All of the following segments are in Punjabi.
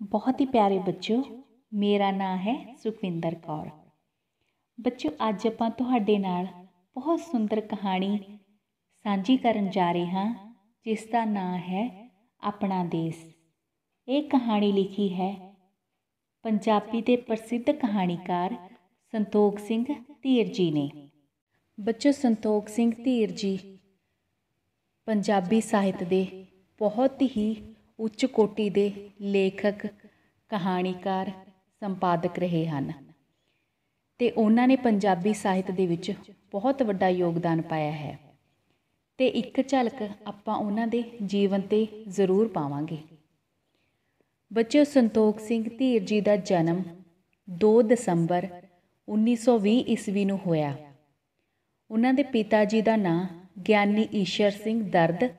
बहुत ही प्यारे बच्चों, मेरा नाम है सुखविंदर कौर। बच्चों अज आपां तुहाडे नाल बहुत सुंदर कहानी साझी करन जा रहे हाँ, जिसका नाम है अपना देश। ये कहानी लिखी है पंजाबी के प्रसिद्ध कहानीकार संतोख सिंह धीर जी ने। बच्चों संतोख सिंह धीर जी पंजाबी साहित्य के बहुत ही उच्च कोटि के लेखक, कहानीकार, संपादक रहे हैं ते उन्होंने पंजाबी साहित्य दे विच बहुत वड्डा योगदान पाया है। ते एक झलक आपां उन्हां दे जीवन ते जरूर पावांगे। बच्चों संतोख सिंह धीर जी का जन्म 2 दसंबर 1920 ईस्वी नूं होया। उन्हां दे पिता जी का नाम ज्ञानी ईश्वर सिंह दर्द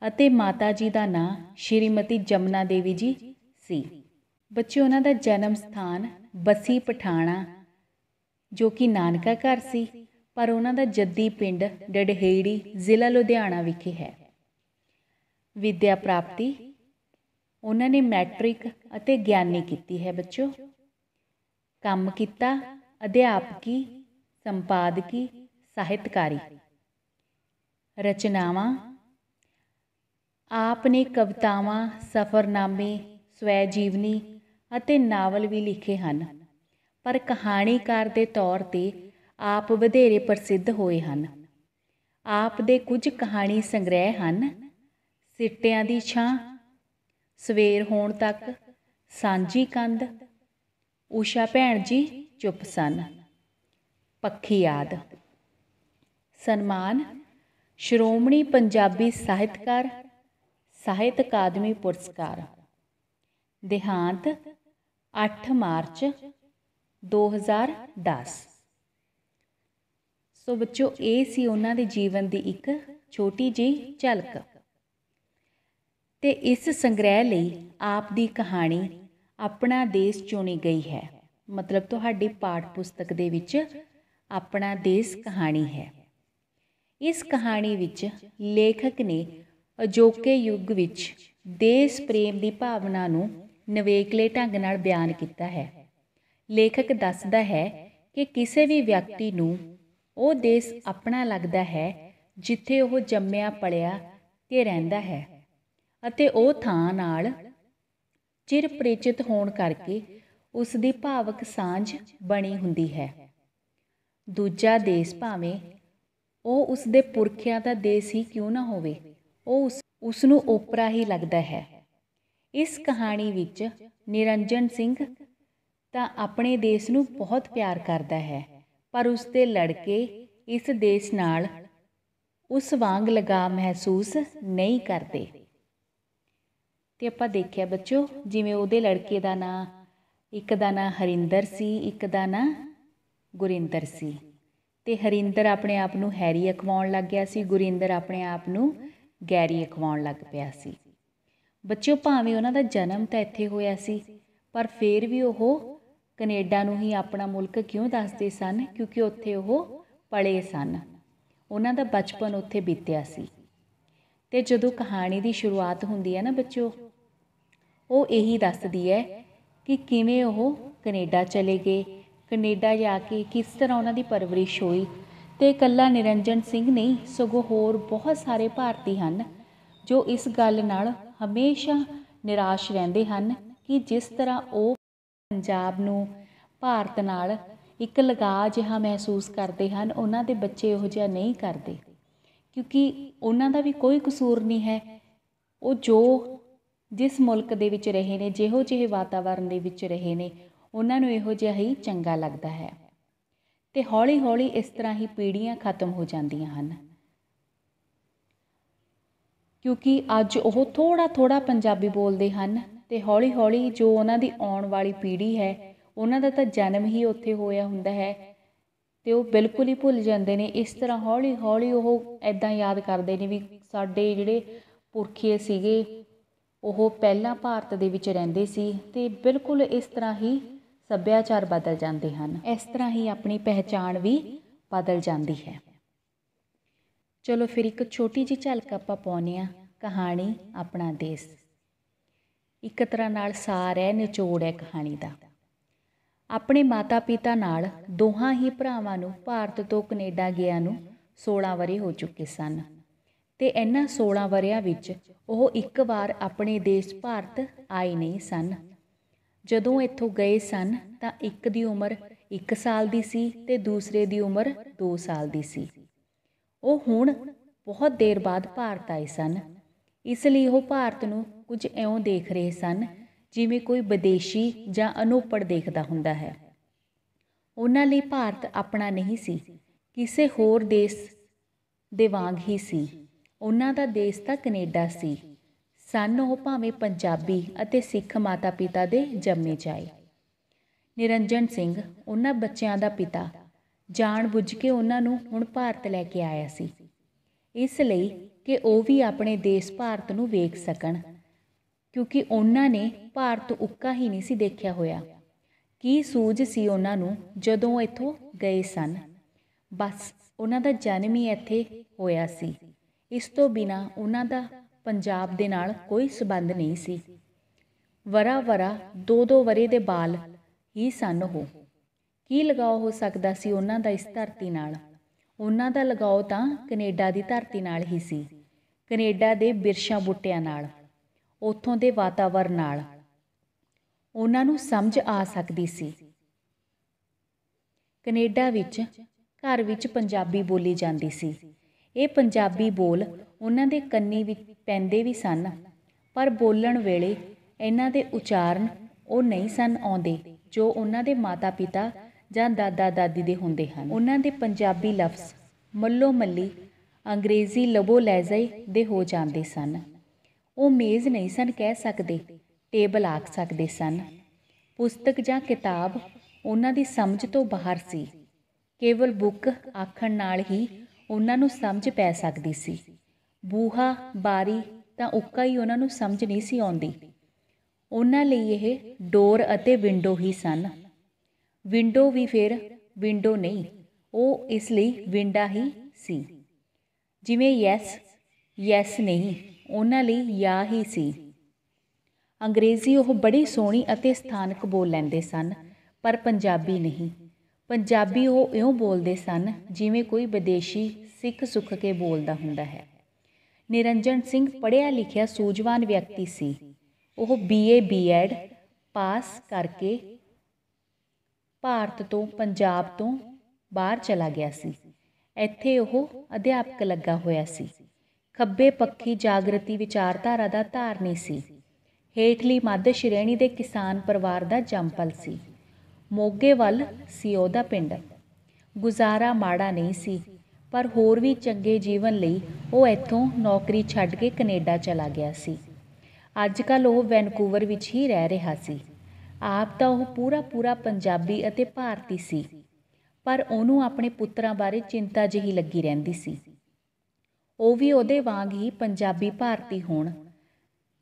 अते माता जी का नाम श्रीमती जमुना देवी जी सी। बच्चों उन्हां दा जन्म स्थान बसी पठाणा जो कि नानका घर सी, पर उन्हां दा जद्दी पिंड डडहेड़ी जिला लुधियाना विखे है। विद्या प्राप्ति उन्होंने मैट्रिक अते ज्ञानी की है। बच्चों काम किता अध्यापकी, संपादकी, साहित्यकारी। रचनावां आपने कवितावां, सफ़रनामे, स्वै जीवनी अते नावल भी लिखे हैं, पर कहानीकार के तौर पर आप वधेरे प्रसिद्ध होए हैं। आप दे कुछ कहानी संग्रह हैं सिट्टियां दी छां, सवेर होण तक, सांझी कंध, उषा भैण जी चुप सन, पक्षी आदि। सन्मान श्रोमणी पंजाबी साहित्यकार, साहित्य अकादमी पुरस्कार। देहांत 8 मार्च 2010। सो बच्चों ये सी उन्हां दे जीवन की एक छोटी जी झलक। ते इस संग्रह लई आप दी कहानी अपना देश चुनी गई है। मतलब तुहाडी पाठ पुस्तक दे विच अपना देश कहानी है। इस कहानी विच लेखक ने अजोके युग विच देश प्रेम की भावना नूं नवेकले ढंग नाल बयान किया है। लेखक दसदा है कि किसी भी व्यक्ति नूं वो देश अपना लगता है जिथे वो जम्मिया पलिया ते रहिंदा है अते वो थां नाल चिर परिचित होण करके उसदी भावक सांझ बनी हुंदी है। दूजा देश भावें वो उसदे पुरखियां दा देश ही क्यों ना होवे, वो उसनूं ओपरा ही लगता है। इस कहानी विच निरंजन सिंह तां अपने देश नूं बहुत प्यार करता है, पर उसके लड़के इस देश नाल उस वांग लगाव महसूस नहीं करते। ते आपां देखिया बच्चों जिवें उहदे लड़के दा नां एक दा नां हरिंदर सी, एक दा नां गुरिंदर सी। ते हरिंदर अपने आप नूं हैरी अखवाउण लग गया सी, गुरिंदर अपने आप नूं गैरी अखवाउण लग पिया सी। बच्चों भावें उन्हां दा जन्म तां इत्थे होया सी, पर फिर भी वो कनेडा नूं ही अपना मुल्क क्यों दसदे सन, क्योंकि उत्थे वो पले सन, उन्हां दा बचपन उत्थे बीतिया सी। ते जदों कहानी की शुरुआत हुंदी है ना बच्चों, वो यही दसदी है कि किवें वो कनेडा चले गए, कनेडा जाके किस तरह उन्हां दी परवरिश हुई। ते कल्ला निरंजन सिंह नहीं सगों होर बहुत सारे भारती हैं जो इस गल नाल हमेशा निराश रहिंदे हन कि जिस तरह वो पंजाब नूं भारत नाल एक लगाव जिहा महसूस करते हैं, उन्हां दे बच्चे इहो जिहा नहीं करते, क्योंकि उन्हां दा भी कोई कसूर नहीं है। वो जो जिस मुल्क दे विच रहे ने, जिहो जिहे वातावरण दे विच रहे ने, उन्हां नूं इहो जिहा ही चंगा लगदा है। ते हौली हौली इस तरह ही पीढ़ियां खत्म हो जांदियां हन, क्योंकि अज वो थोड़ा थोड़ा पंजाबी बोलते हैं ते हौली हौली जो उन्हां दी आउण वाली पीढ़ी है उन्हां दा तां जन्म ही उत्थे होया हुंदा है ते वो बिल्कुल ही भुल जांदे ने। इस तरह हौली हौली वो ऐदां याद करदे ने भी साडे जिहड़े पुरखे सीगे वो पहलां भारत दे विच रहिंदे सी, ते बिल्कुल इस तरह ही सभ्याचार बदल जाते हैं। इस तरह ही अपनी पहचान भी बदल जाती है। चलो फिर एक छोटी जी झलक आपां पाउने आ कहानी अपना देश। ਇੱਕ ਤਰ੍ਹਾਂ ਨਾਲ ਸਾਰ ਹੈ, ਨਿਚੋੜ ਹੈ ਕਹਾਣੀ ਦਾ। ਆਪਣੇ ਮਾਤਾ ਪਿਤਾ ਨਾਲ ਦੋਹਾਂ ਹੀ ਭਰਾਵਾਂ ਨੂੰ ਭਾਰਤ ਤੋਂ ਕੈਨੇਡਾ ਗਿਆ ਨੂੰ 16 ਵਰ੍ਹੇ ਹੋ ਚੁੱਕੇ ਸਨ ਅਤੇ ਇਹਨਾਂ 16 ਵਰ੍ਹਿਆਂ ਵਿੱਚ ਉਹ ਇੱਕ ਵਾਰ ਆਪਣੇ ਦੇਸ਼ ਭਾਰਤ ਆਏ ਨਹੀਂ ਸਨ। ਜਦੋਂ ਇੱਥੋਂ ਗਏ ਸਨ ਤਾਂ ਇੱਕ ਦੀ ਉਮਰ 1 ਸਾਲ ਦੀ ਸੀ ਅਤੇ ਦੂਸਰੇ ਦੀ ਉਮਰ 2 ਸਾਲ ਦੀ ਸੀ। ਉਹ ਹੁਣ ਬਹੁਤ ਦੇਰ ਬਾਅਦ ਭਾਰਤ ਆਏ ਸਨ, ਇਸ ਲਈ ਉਹ ਭਾਰਤ ਨੂੰ ਕੁਝ ਇਉਂ ਦੇਖ ਰਹੇ ਸਨ ਜਿਵੇਂ ਕੋਈ ਵਿਦੇਸ਼ੀ ਜਾਂ ਅਨੋਪੜ ਦੇਖਦਾ ਹੁੰਦਾ ਹੈ। ਉਹਨਾਂ ਲਈ ਭਾਰਤ ਆਪਣਾ ਨਹੀਂ ਸੀ, ਕਿਸੇ ਹੋਰ ਦੇਸ਼ ਦੇ ਵਾਂਗ ਹੀ ਸੀ। ਉਹਨਾਂ ਦਾ ਦੇਸ਼ ਤਾਂ ਕੈਨੇਡਾ ਸੀ। ਸਨ ਉਹ ਭਾਵੇਂ ਪੰਜਾਬੀ ਅਤੇ ਸਿੱਖ ਮਾਤਾ ਪਿਤਾ ਦੇ ਜੰਮੇ ਜਾਏ। ਨਿਰੰਜਨ ਸਿੰਘ ਉਹਨਾਂ ਬੱਚਿਆਂ ਦਾ ਪਿਤਾ ਜਾਣ ਬੁੱਝ ਕੇ ਉਹਨਾਂ ਨੂੰ ਹੁਣ ਭਾਰਤ ਲੈ ਕੇ ਆਇਆ ਸੀ, ਇਸ ਲਈ ਕਿ ਉਹ ਵੀ ਆਪਣੇ ਦੇਸ਼ ਭਾਰਤ ਨੂੰ ਵੇਖ ਸਕਣ, ਕਿਉਂਕਿ ਉਹਨਾਂ ਨੇ ਭਾਰਤ ਉੱਕਾ ਹੀ ਨਹੀਂ ਸੀ ਦੇਖਿਆ ਹੋਇਆ। ਕੀ ਸੂਝ ਸੀ ਉਹਨਾਂ ਨੂੰ ਜਦੋਂ ਉਹ ਇੱਥੋਂ ਗਏ ਸਨ। ਬਸ ਉਹਨਾਂ ਦਾ ਜਨਮ ਹੀ ਇੱਥੇ ਹੋਇਆ ਸੀ, ਇਸ ਤੋਂ ਬਿਨਾਂ ਉਹਨਾਂ ਦਾ ਪੰਜਾਬ ਦੇ ਨਾਲ ਕੋਈ ਸੰਬੰਧ ਨਹੀਂ ਸੀ। ਵਰ੍ਹਾ 2-2 ਵਰ੍ਹੇ ਦੇ ਬਾਲ ਹੀ ਸਨ ਉਹ। ਕੀ ਲਗਾਓ ਹੋ ਸਕਦਾ ਸੀ ਉਹਨਾਂ ਦਾ ਇਸ ਧਰਤੀ ਨਾਲ। ਉਹਨਾਂ ਦਾ ਲਗਾਓ ਤਾਂ ਕੈਨੇਡਾ ਦੀ ਧਰਤੀ ਨਾਲ ਹੀ ਸੀ, ਕੈਨੇਡਾ ਦੇ ਬਿਰਛਾਂ ਬੂਟਿਆਂ ਨਾਲ, ਉੱਥੋਂ ਦੇ ਵਾਤਾਵਰਨ ਨਾਲ। ਉਹਨਾਂ ਨੂੰ ਸਮਝ ਆ ਸਕਦੀ ਸੀ। ਕੈਨੇਡਾ ਵਿੱਚ ਘਰ ਵਿੱਚ ਪੰਜਾਬੀ ਬੋਲੀ ਜਾਂਦੀ ਸੀ। ਇਹ ਪੰਜਾਬੀ ਬੋਲ ਉਹਨਾਂ ਦੇ ਕੰਨੀ ਵਿੱਚ ਪੈਂਦੇ ਵੀ ਸਨ, ਪਰ ਬੋਲਣ ਵੇਲੇ ਇਹਨਾਂ ਦੇ ਉਚਾਰਨ ਉਹ ਨਹੀਂ ਸਨ ਆਉਂਦੇ ਜੋ ਉਹਨਾਂ ਦੇ ਮਾਤਾ ਪਿਤਾ ਜਾਂ ਦਾਦਾ ਦਾਦੀ ਦੇ ਹੁੰਦੇ ਹਨ। ਉਹਨਾਂ ਦੇ ਪੰਜਾਬੀ ਲਫ਼ਜ਼ ਮੱਲੋ ਮੱਲੀ ਅੰਗਰੇਜ਼ੀ ਲਬੋ ਲਹਿਜ਼ੇ ਦੇ ਹੋ ਜਾਂਦੇ ਸਨ। ਉਹ ਮੇਜ਼ ਨਹੀਂ ਸਨ ਕਹਿ ਸਕਦੇ, ਟੇਬਲ ਆਖ ਸਕਦੇ ਸਨ। ਪੁਸਤਕ ਜਾਂ ਕਿਤਾਬ ਉਹਨਾਂ ਦੀ ਸਮਝ ਤੋਂ ਬਾਹਰ ਸੀ। ਕੇਵਲ ਬੁੱਕ ਆਖਣ ਨਾਲ ਹੀ ਉਹਨਾਂ ਨੂੰ ਸਮਝ ਪੈ ਸਕਦੀ ਸੀ। ਬੂਹਾ ਬਾਰੀ ਤਾਂ ਉੱਕਾ ਹੀ ਉਹਨਾਂ ਨੂੰ ਸਮਝ ਨਹੀਂ ਸੀ ਆਉਂਦੀ। ਉਹਨਾਂ ਲਈ ਇਹ ਡੋਰ ਅਤੇ ਵਿੰਡੋ ਹੀ ਸਨ। ਵਿੰਡੋ ਵੀ ਫਿਰ ਵਿੰਡੋ ਨਹੀਂ, ਉਹ ਇਸ ਲਈ ਵਿੰਡਾ ਹੀ ਸੀ। ਜਿਵੇਂ ਯੈਸ ਨਹੀਂ, ਉਹਨਾਂ ਲਈ ਯਾ ਹੀ ਸੀ। ਅੰਗਰੇਜ਼ੀ ਉਹ ਬੜੀ ਸੋਹਣੀ ਅਤੇ ਸਥਾਨਕ ਬੋਲ ਲੈਂਦੇ ਸਨ, ਪਰ ਪੰਜਾਬੀ ਨਹੀਂ। ਪੰਜਾਬੀ ਉਹ ਇਉਂ ਬੋਲਦੇ ਸਨ ਜਿਵੇਂ ਕੋਈ ਵਿਦੇਸ਼ੀ ਸਿੱਖ ਸੁੱਖ ਕੇ ਬੋਲਦਾ ਹੁੰਦਾ ਹੈ। ਨਿਰੰਜਨ ਸਿੰਘ ਪੜ੍ਹਿਆ ਲਿਖਿਆ ਸੂਝਵਾਨ ਵਿਅਕਤੀ ਸੀ। ਉਹ BA B.Ed ਪਾਸ ਕਰਕੇ ਭਾਰਤ ਤੋਂ ਪੰਜਾਬ ਤੋਂ ਬਾਹਰ ਚਲਾ ਗਿਆ ਸੀ। ਇੱਥੇ ਉਹ ਅਧਿਆਪਕ ਲੱਗਾ ਹੋਇਆ ਸੀ। ਖੱਬੇ ਪੱਖੀ ਜਾਗਰਤੀ ਵਿਚਾਰਧਾਰਾ ਦਾ ਧਾਰਨੀ ਸੀ। ਹੇਠਲੀ ਮੱਧ ਸ਼੍ਰੇਣੀ ਦੇ ਕਿਸਾਨ ਪਰਿਵਾਰ ਦਾ ਜੰਮਪਲ ਸੀ। ਮੋਗੇ ਵੱਲ ਸੀ ਉਹਦਾ ਪਿੰਡ। ਗੁਜ਼ਾਰਾ ਮਾੜਾ ਨਹੀਂ ਸੀ, ਪਰ ਹੋਰ ਵੀ ਚੰਗੇ ਜੀਵਨ ਲਈ ਉਹ ਇੱਥੋਂ ਨੌਕਰੀ ਛੱਡ ਕੇ ਕੈਨੇਡਾ ਚਲਾ ਗਿਆ ਸੀ। ਅੱਜ ਕੱਲ੍ਹ ਉਹ ਵੈਨਕੂਵਰ ਵਿੱਚ ਹੀ ਰਹਿ ਰਿਹਾ ਸੀ। ਆਪ ਤਾਂ ਉਹ ਪੂਰਾ ਪੰਜਾਬੀ ਅਤੇ ਭਾਰਤੀ ਸੀ, ਪਰ ਉਹਨੂੰ ਆਪਣੇ ਪੁੱਤਰਾਂ ਬਾਰੇ ਚਿੰਤਾ ਜਿਹੀ ਲੱਗੀ ਰਹਿੰਦੀ ਸੀ। ਉਹ ਵੀ ਉਹਦੇ ਵਾਂਗ ਹੀ ਪੰਜਾਬੀ ਭਾਰਤੀ ਹੋਣ।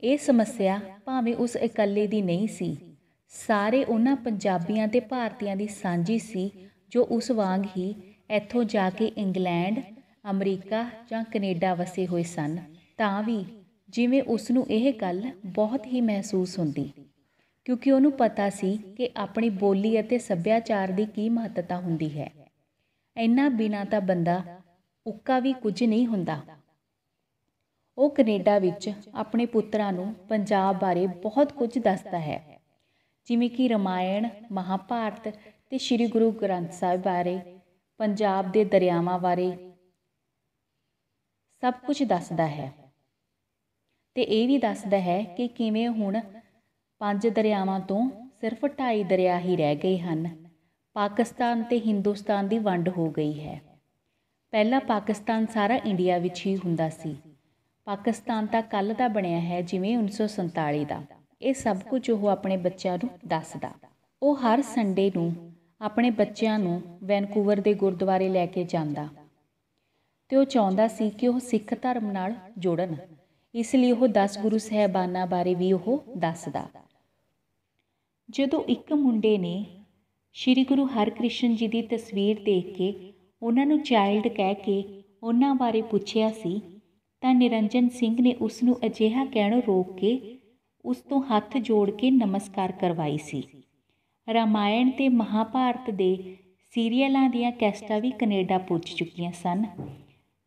ਇਹ ਸਮੱਸਿਆ ਭਾਵੇਂ ਉਸ ਇਕੱਲੇ ਦੀ ਨਹੀਂ ਸੀ, ਸਾਰੇ ਉਹਨਾਂ ਪੰਜਾਬੀਆਂ ਤੇ ਭਾਰਤੀਆਂ ਦੀ ਸਾਂਝੀ ਸੀ ਜੋ ਉਸ ਵਾਂਗ ਹੀ ਇੱਥੋਂ ਜਾ ਕੇ ਇੰਗਲੈਂਡ, ਅਮਰੀਕਾ ਜਾਂ ਕੈਨੇਡਾ ਵਸੇ ਹੋਏ ਸਨ। ਤਾਂ ਵੀ ਜਿਵੇਂ ਉਸਨੂੰ ਇਹ ਗੱਲ ਬਹੁਤ ਹੀ ਮਹਿਸੂਸ ਹੁੰਦੀ, ਕਿਉਂਕਿ ਉਹਨੂੰ ਪਤਾ ਸੀ ਕਿ ਆਪਣੀ ਬੋਲੀ ਅਤੇ ਸੱਭਿਆਚਾਰ ਦੀ ਕੀ ਮਹੱਤਤਾ ਹੁੰਦੀ ਹੈ। ਇਹਨਾਂ ਬਿਨਾਂ ਤਾਂ ਬੰਦਾ ਉੱਕਾ ਵੀ ਕੁਝ ਨਹੀਂ ਹੁੰਦਾ। ਉਹ ਕੈਨੇਡਾ ਵਿੱਚ ਆਪਣੇ ਪੁੱਤਰਾਂ ਨੂੰ ਪੰਜਾਬ ਬਾਰੇ ਬਹੁਤ ਕੁਝ ਦੱਸਦਾ ਹੈ, ਜਿਵੇਂ ਕਿ ਰਾਮਾਇਣ, ਮਹਾਭਾਰਤ ਤੇ ਸ਼੍ਰੀ ਗੁਰੂ ਗ੍ਰੰਥ ਸਾਹਿਬ ਬਾਰੇ, ਪੰਜਾਬ ਦੇ ਦਰਿਆਵਾਂ ਬਾਰੇ ਸਭ ਕੁਝ ਦੱਸਦਾ ਹੈ। ਤੇ ਇਹ ਵੀ ਦੱਸਦਾ ਹੈ ਕਿ ਕਿਵੇਂ ਹੁਣ 5 ਦਰਿਆਵਾਂ ਤੋਂ ਸਿਰਫ 2.5 ਦਰਿਆ ਹੀ ਰਹਿ ਗਏ ਹਨ। ਪਾਕਿਸਤਾਨ ਤੇ ਹਿੰਦੁਸਤਾਨ ਦੀ ਵੰਡ ਹੋ ਗਈ ਹੈ। ਪਹਿਲਾਂ ਪਾਕਿਸਤਾਨ ਸਾਰਾ ਇੰਡੀਆ ਵਿੱਚ ਹੀ ਹੁੰਦਾ ਸੀ। ਪਾਕਿਸਤਾਨ ਤਾਂ ਕੱਲ੍ਹ ਦਾ ਬਣਿਆ ਹੈ, ਜਿਵੇਂ 1947 ਦਾ। ਇਹ ਸਭ ਕੁਝ ਉਹ ਆਪਣੇ ਬੱਚਿਆਂ ਨੂੰ ਦੱਸਦਾ। ਉਹ ਹਰ ਸੰਡੇ ਨੂੰ ਆਪਣੇ ਬੱਚਿਆਂ ਨੂੰ ਵੈਨਕੂਵਰ ਦੇ ਗੁਰਦੁਆਰੇ ਲੈ ਕੇ ਜਾਂਦਾ ਅਤੇ ਉਹ ਚਾਹੁੰਦਾ ਸੀ ਕਿ ਉਹ ਸਿੱਖ ਧਰਮ ਨਾਲ ਜੁੜਨ। ਇਸ ਲਈ ਉਹ 10 ਗੁਰੂ ਸਾਹਿਬਾਨਾਂ ਬਾਰੇ ਵੀ ਉਹ ਦੱਸਦਾ। ਜਦੋਂ ਇੱਕ ਮੁੰਡੇ ਨੇ ਸ਼੍ਰੀ ਗੁਰੂ ਹਰਕ੍ਰਿਸ਼ਨ ਜੀ ਦੀ ਤਸਵੀਰ ਦੇਖ ਕੇ ਉਹਨਾਂ ਨੂੰ ਚਾਈਲਡ ਕਹਿ ਕੇ ਉਹਨਾਂ ਬਾਰੇ ਪੁੱਛਿਆ ਸੀ, ਤਾਂ ਨਿਰੰਜਨ ਸਿੰਘ ਨੇ ਉਸ ਨੂੰ ਅਜਿਹਾ ਕਹਿਣੋਂ ਰੋਕ ਕੇ ਉਸ ਤੋਂ ਹੱਥ ਜੋੜ ਕੇ ਨਮਸਕਾਰ ਕਰਵਾਈ ਸੀ। ਰਾਮਾਇਣ ਤੇ ਮਹਾਭਾਰਤ ਦੇ ਸੀਰੀਅਲਾਂ ਦੀਆਂ ਕੈਸਟਾਂ ਵੀ ਕੈਨੇਡਾ ਪੁੱਜ ਚੁੱਕੀਆਂ ਸਨ।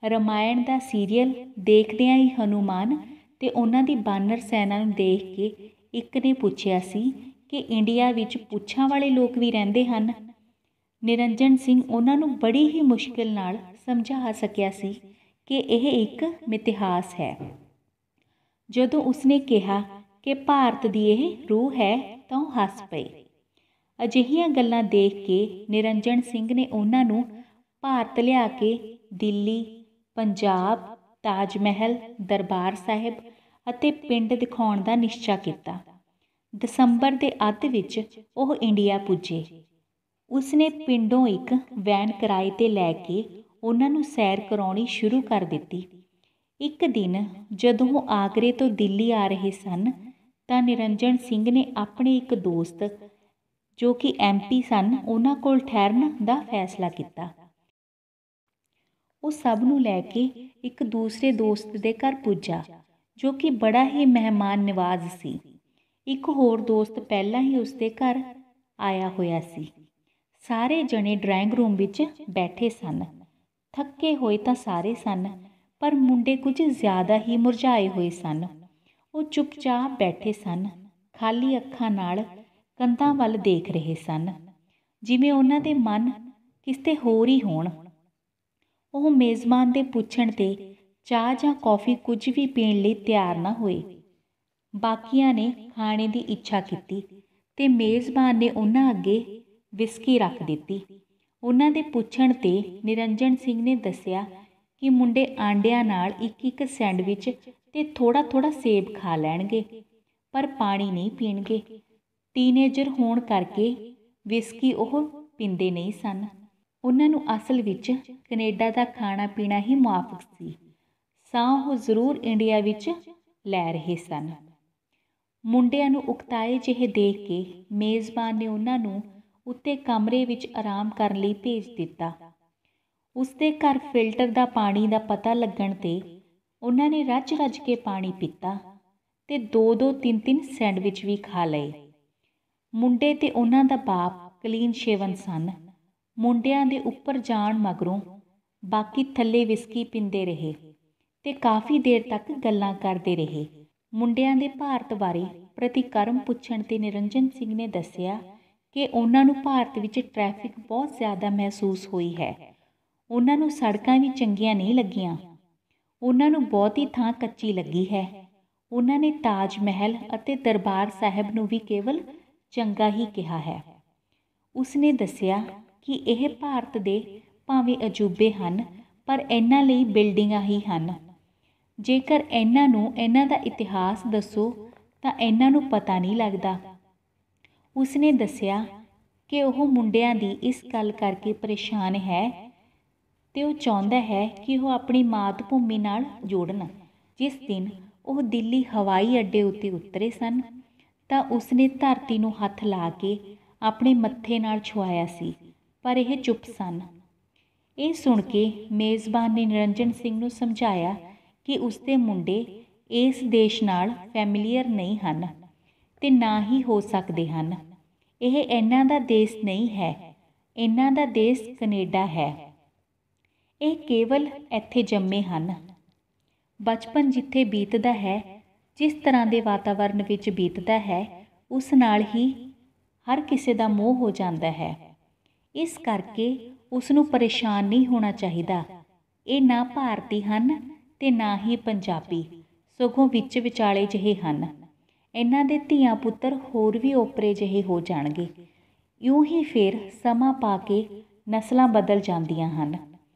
ਰਾਮਾਇਣ ਦਾ ਸੀਰੀਅਲ ਦੇਖਦਿਆਂ ਹੀ ਹਨੂੰਮਾਨ ਤੇ ਉਹਨਾਂ ਦੀ ਬਾਨਰ ਸੈਨਾ ਨੂੰ ਦੇਖ ਕੇ ਇੱਕ ਨੇ ਪੁੱਛਿਆ ਸੀ ਕਿ ਇੰਡੀਆ ਵਿੱਚ ਪੁੱਛਾਂ ਵਾਲੇ ਲੋਕ ਵੀ ਰਹਿੰਦੇ ਹਨ। ਨਿਰੰਜਨ ਸਿੰਘ ਉਹਨਾਂ ਨੂੰ ਬੜੀ ਹੀ ਮੁਸ਼ਕਿਲ ਨਾਲ ਸਮਝਾ ਸਕਿਆ ਸੀ ਕਿ ਇਹ ਇੱਕ ਮਿਥਿਹਾਸ ਹੈ। ਜਦੋਂ ਉਸਨੇ ਕਿਹਾ ਕਿ ਭਾਰਤ ਦੀ ਇਹ ਰੂਹ ਹੈ ਤਾਂ ਉਹ ਹੱਸ ਪਏ। ਅਜਿਹੀਆਂ ਗੱਲਾਂ ਦੇਖ ਕੇ ਨਿਰੰਜਨ ਸਿੰਘ ਨੇ ਉਹਨਾਂ ਨੂੰ ਭਾਰਤ ਲਿਆ ਕੇ ਦਿੱਲੀ, ਪੰਜਾਬ, ਤਾਜ ਮਹਿਲ, ਦਰਬਾਰ ਸਾਹਿਬ ਅਤੇ ਪਿੰਡ ਦਿਖਾਉਣ ਦਾ ਨਿਸ਼ਚਾ ਕੀਤਾ। ਦਸੰਬਰ ਦੇ ਅੱਧ ਵਿੱਚ ਉਹ ਇੰਡੀਆ ਪੁੱਜੇ। ਉਸਨੇ ਪਿੰਡੋਂ ਇੱਕ ਵੈਨ ਕਿਰਾਏ 'ਤੇ ਲੈ ਕੇ ਉਹਨਾਂ ਨੂੰ ਸੈਰ ਕਰਾਉਣੀ ਸ਼ੁਰੂ ਕਰ ਦਿੱਤੀ। ਇੱਕ ਦਿਨ ਜਦੋਂ ਉਹ ਆਗਰੇ ਤੋਂ ਦਿੱਲੀ ਆ ਰਹੇ ਸਨ ਤਾਂ ਨਿਰੰਜਨ ਸਿੰਘ ਨੇ ਆਪਣੇ ਇੱਕ ਦੋਸਤ ਜੋ ਕਿ MP ਸਨ ਉਹਨਾਂ ਕੋਲ ਠਹਿਰਨ ਦਾ ਫੈਸਲਾ ਕੀਤਾ। ਉਹ ਸਭ ਨੂੰ ਲੈ ਕੇ ਇੱਕ ਦੂਸਰੇ ਦੋਸਤ ਦੇ ਘਰ ਪੁੱਜਾ ਜੋ ਕਿ ਬੜਾ ਹੀ ਮਹਿਮਾਨ ਨਿਵਾਜ਼ ਸੀ। ਇੱਕ ਹੋਰ ਦੋਸਤ ਪਹਿਲਾਂ ਹੀ ਉਸਦੇ ਘਰ ਆਇਆ ਹੋਇਆ ਸੀ। ਸਾਰੇ ਜਣੇ ਡਰਾਇੰਗ ਰੂਮ ਵਿੱਚ ਬੈਠੇ ਸਨ। ਥੱਕੇ ਹੋਏ ਤਾਂ ਸਾਰੇ ਸਨ, ਪਰ ਮੁੰਡੇ ਕੁਝ ਜ਼ਿਆਦਾ ਹੀ ਮੁਰਝਾਏ ਹੋਏ ਸਨ। ਉਹ ਚੁੱਪਚਾਪ ਬੈਠੇ ਸਨ, ਖਾਲੀ ਅੱਖਾਂ ਨਾਲ ਕੰਧਾਂ ਵੱਲ ਦੇਖ ਰਹੇ ਸਨ, ਜਿਵੇਂ ਉਹਨਾਂ ਦੇ ਮਨ ਕਿਤੇ ਹੋਰ ਹੀ ਹੋਣ। ਉਹ ਮੇਜ਼ਬਾਨ ਦੇ ਪੁੱਛਣ 'ਤੇ ਚਾਹ ਜਾਂ ਕੌਫੀ ਕੁਝ ਵੀ ਪੀਣ ਲਈ ਤਿਆਰ ਨਾ ਹੋਏ। ਬਾਕੀਆਂ ਨੇ ਖਾਣੇ ਦੀ ਇੱਛਾ ਕੀਤੀ ਤੇ ਮੇਜ਼ਬਾਨ ਨੇ ਉਹਨਾਂ ਅੱਗੇ ਵਿਸਕੀ ਰੱਖ ਦਿੱਤੀ। ਉਹਨਾਂ ਦੇ ਪੁੱਛਣ 'ਤੇ ਨਿਰੰਜਨ ਸਿੰਘ ਨੇ ਦੱਸਿਆ ਕਿ ਮੁੰਡੇ ਆਂਡਿਆਂ ਨਾਲ ਇੱਕ ਸੈਂਡਵਿਚ ਤੇ ਥੋੜ੍ਹਾ ਸੇਬ ਖਾ ਲੈਣਗੇ, ਪਰ ਪਾਣੀ ਨਹੀਂ ਪੀਣਗੇ। ਟੀਨੇਜਰ ਹੋਣ ਕਰਕੇ ਵਿਸਕੀ ਉਹ ਪੀਂਦੇ ਨਹੀਂ ਸਨ। ਉਹਨਾਂ ਨੂੰ ਅਸਲ ਵਿੱਚ ਕੈਨੇਡਾ ਦਾ ਖਾਣਾ ਪੀਣਾ ਹੀ ਮੁਆਫਕ ਸੀ। ਸਾਹ ਉਹ ਜ਼ਰੂਰ ਇੰਡੀਆ ਵਿੱਚ ਲੈ ਰਹੇ ਸਨ। ਮੁੰਡਿਆਂ ਨੂੰ ਉਕਤਾਏ ਜਿਹੇ ਦੇਖ ਕੇ ਮੇਜ਼ਬਾਨ ਨੇ ਉਹਨਾਂ ਨੂੰ ਉੱਤੇ ਕਮਰੇ ਵਿੱਚ ਆਰਾਮ ਕਰਨ ਲਈ ਭੇਜ ਦਿੱਤਾ। ਉਸਦੇ ਘਰ ਫਿਲਟਰ ਦਾ ਪਾਣੀ ਦਾ ਪਤਾ ਲੱਗਣ 'ਤੇ ਉਹਨਾਂ ਨੇ ਰੱਜ ਕੇ ਪਾਣੀ ਪੀਤਾ ਤੇ 2-2, 3-3 ਸੈਂਡਵਿਚ ਵੀ ਖਾ ਲਏ। ਮੁੰਡੇ ਤੇ ਉਹਨਾਂ ਦਾ ਬਾਪ ਕਲੀਨ ਸ਼ੇਵਨ ਸਨ। ਮੁੰਡਿਆਂ ਦੇ ਉੱਪਰ ਜਾਣ ਮਗਰੋਂ ਬਾਕੀ ਥੱਲੇ ਵਿਸਕੀ ਪੀਂਦੇ ਰਹੇ ਤੇ ਕਾਫੀ ਦੇਰ ਤੱਕ ਗੱਲਾਂ ਕਰਦੇ ਰਹੇ। ਮੁੰਡਿਆਂ ਦੇ ਭਾਰਤ ਬਾਰੇ ਪ੍ਰਤੀਕਰਮ ਪੁੱਛਣ 'ਤੇ ਨਿਰੰਜਨ ਸਿੰਘ ਨੇ ਦੱਸਿਆ ਕਿ ਉਹਨਾਂ ਨੂੰ ਭਾਰਤ ਵਿੱਚ ਟ੍ਰੈਫਿਕ ਬਹੁਤ ਜ਼ਿਆਦਾ ਮਹਿਸੂਸ ਹੋਈ ਹੈ। ਉਹਨਾਂ ਨੂੰ ਸੜਕਾਂ ਵੀ ਚੰਗੀਆਂ ਨਹੀਂ ਲੱਗੀਆਂ। ਉਹਨਾਂ ਨੂੰ ਬਹੁਤੀ ਥਾਂ ਕੱਚੀ ਲੱਗੀ ਹੈ। ਉਹਨਾਂ ਨੇ ਤਾਜ ਮਹਿਲ ਅਤੇ ਦਰਬਾਰ ਸਾਹਿਬ ਨੂੰ ਵੀ ਕੇਵਲ ਚੰਗਾ ਹੀ ਕਿਹਾ ਹੈ। ਉਸਨੇ ਦੱਸਿਆ ਕਿ ਇਹ ਭਾਰਤ ਦੇ ਭਾਵੇਂ ਅਜੂਬੇ ਹਨ, ਪਰ ਇਹਨਾਂ ਲਈ ਬਿਲਡਿੰਗਾਂ ਹੀ ਹਨ। ਜੇਕਰ ਇਹਨਾਂ ਨੂੰ ਇਹਨਾਂ ਦਾ ਇਤਿਹਾਸ ਦੱਸੋ ਤਾਂ ਇਹਨਾਂ ਨੂੰ ਪਤਾ ਨਹੀਂ ਲੱਗਦਾ। ਉਸਨੇ ਦੱਸਿਆ ਕਿ ਉਹ ਮੁੰਡਿਆਂ ਦੀ ਇਸ ਗੱਲ ਕਰਕੇ ਪਰੇਸ਼ਾਨ ਹੈ ਤੇ ਉਹ ਚਾਹੁੰਦਾ ਹੈ ਕਿ ਉਹ ਆਪਣੀ ਮਾਤ ਭੂਮੀ ਨਾਲ ਜੋੜਨ। ਜਿਸ ਦਿਨ ਉਹ ਦਿੱਲੀ ਹਵਾਈ ਅੱਡੇ ਉੱਤੇ ਉਤਰੇ ਸਨ ਤਾਂ ਉਸਨੇ ਧਰਤੀ ਨੂੰ ਹੱਥ ਲਾ ਕੇ ਆਪਣੇ ਮੱਥੇ ਨਾਲ ਛੁਆਇਆ ਸੀ, ਪਰ ਇਹ ਚੁੱਪ ਸਨ। ਇਹ ਸੁਣ ਕੇ ਮੇਜ਼ਬਾਨ ਨੇ ਨਿਰੰਜਨ ਸਿੰਘ ਨੂੰ ਸਮਝਾਇਆ ਕਿ ਉਸਦੇ ਮੁੰਡੇ ਇਸ ਦੇਸ਼ ਨਾਲ ਫੈਮਿਲੀਅਰ ਨਹੀਂ ਹਨ ਤੇ ਨਾ ਹੀ ਹੋ ਸਕਦੇ ਹਨ। ਇਹ ਇਹਨਾਂ ਦਾ ਦੇਸ਼ ਨਹੀਂ ਹੈ, ਇਹਨਾਂ ਦਾ ਦੇਸ਼ ਕੈਨੇਡਾ ਹੈ। ਇਹ ਕੇਵਲ ਇੱਥੇ ਜੰਮੇ ਹਨ। ਬਚਪਨ ਜਿੱਥੇ ਬੀਤਦਾ ਹੈ, ਜਿਸ ਤਰ੍ਹਾਂ ਦੇ ਵਾਤਾਵਰਨ ਵਿੱਚ ਬੀਤਦਾ ਹੈ, ਉਸ ਨਾਲ ਹੀ ਹਰ ਕਿਸੇ ਦਾ ਮੋਹ ਹੋ ਜਾਂਦਾ ਹੈ। ਇਸ ਕਰਕੇ ਉਸ ਨੂੰ ਪਰੇਸ਼ਾਨ ਨਹੀਂ ਹੋਣਾ ਚਾਹੀਦਾ। ਇਹ ਨਾ ਭਾਰਤੀ ਹਨ ਤੇ ਨਾ ਹੀ ਪੰਜਾਬੀ, ਸਗੋਂ ਵਿੱਚ ਵਿਚਾਲੇ ਜਿਹੇ ਹਨ। ਇਹਨਾਂ ਦੇ ਧੀਆਂ ਪੁੱਤਰ ਹੋਰ ਵੀ ਓਪਰੇ ਜਿਹੇ ਹੋ ਜਾਣਗੇ। ਇਉਂ ਹੀ ਫਿਰ ਸਮਾਂ ਪਾ ਕੇ ਨਸਲਾਂ ਬਦਲ ਜਾਂਦੀਆਂ ਹਨ।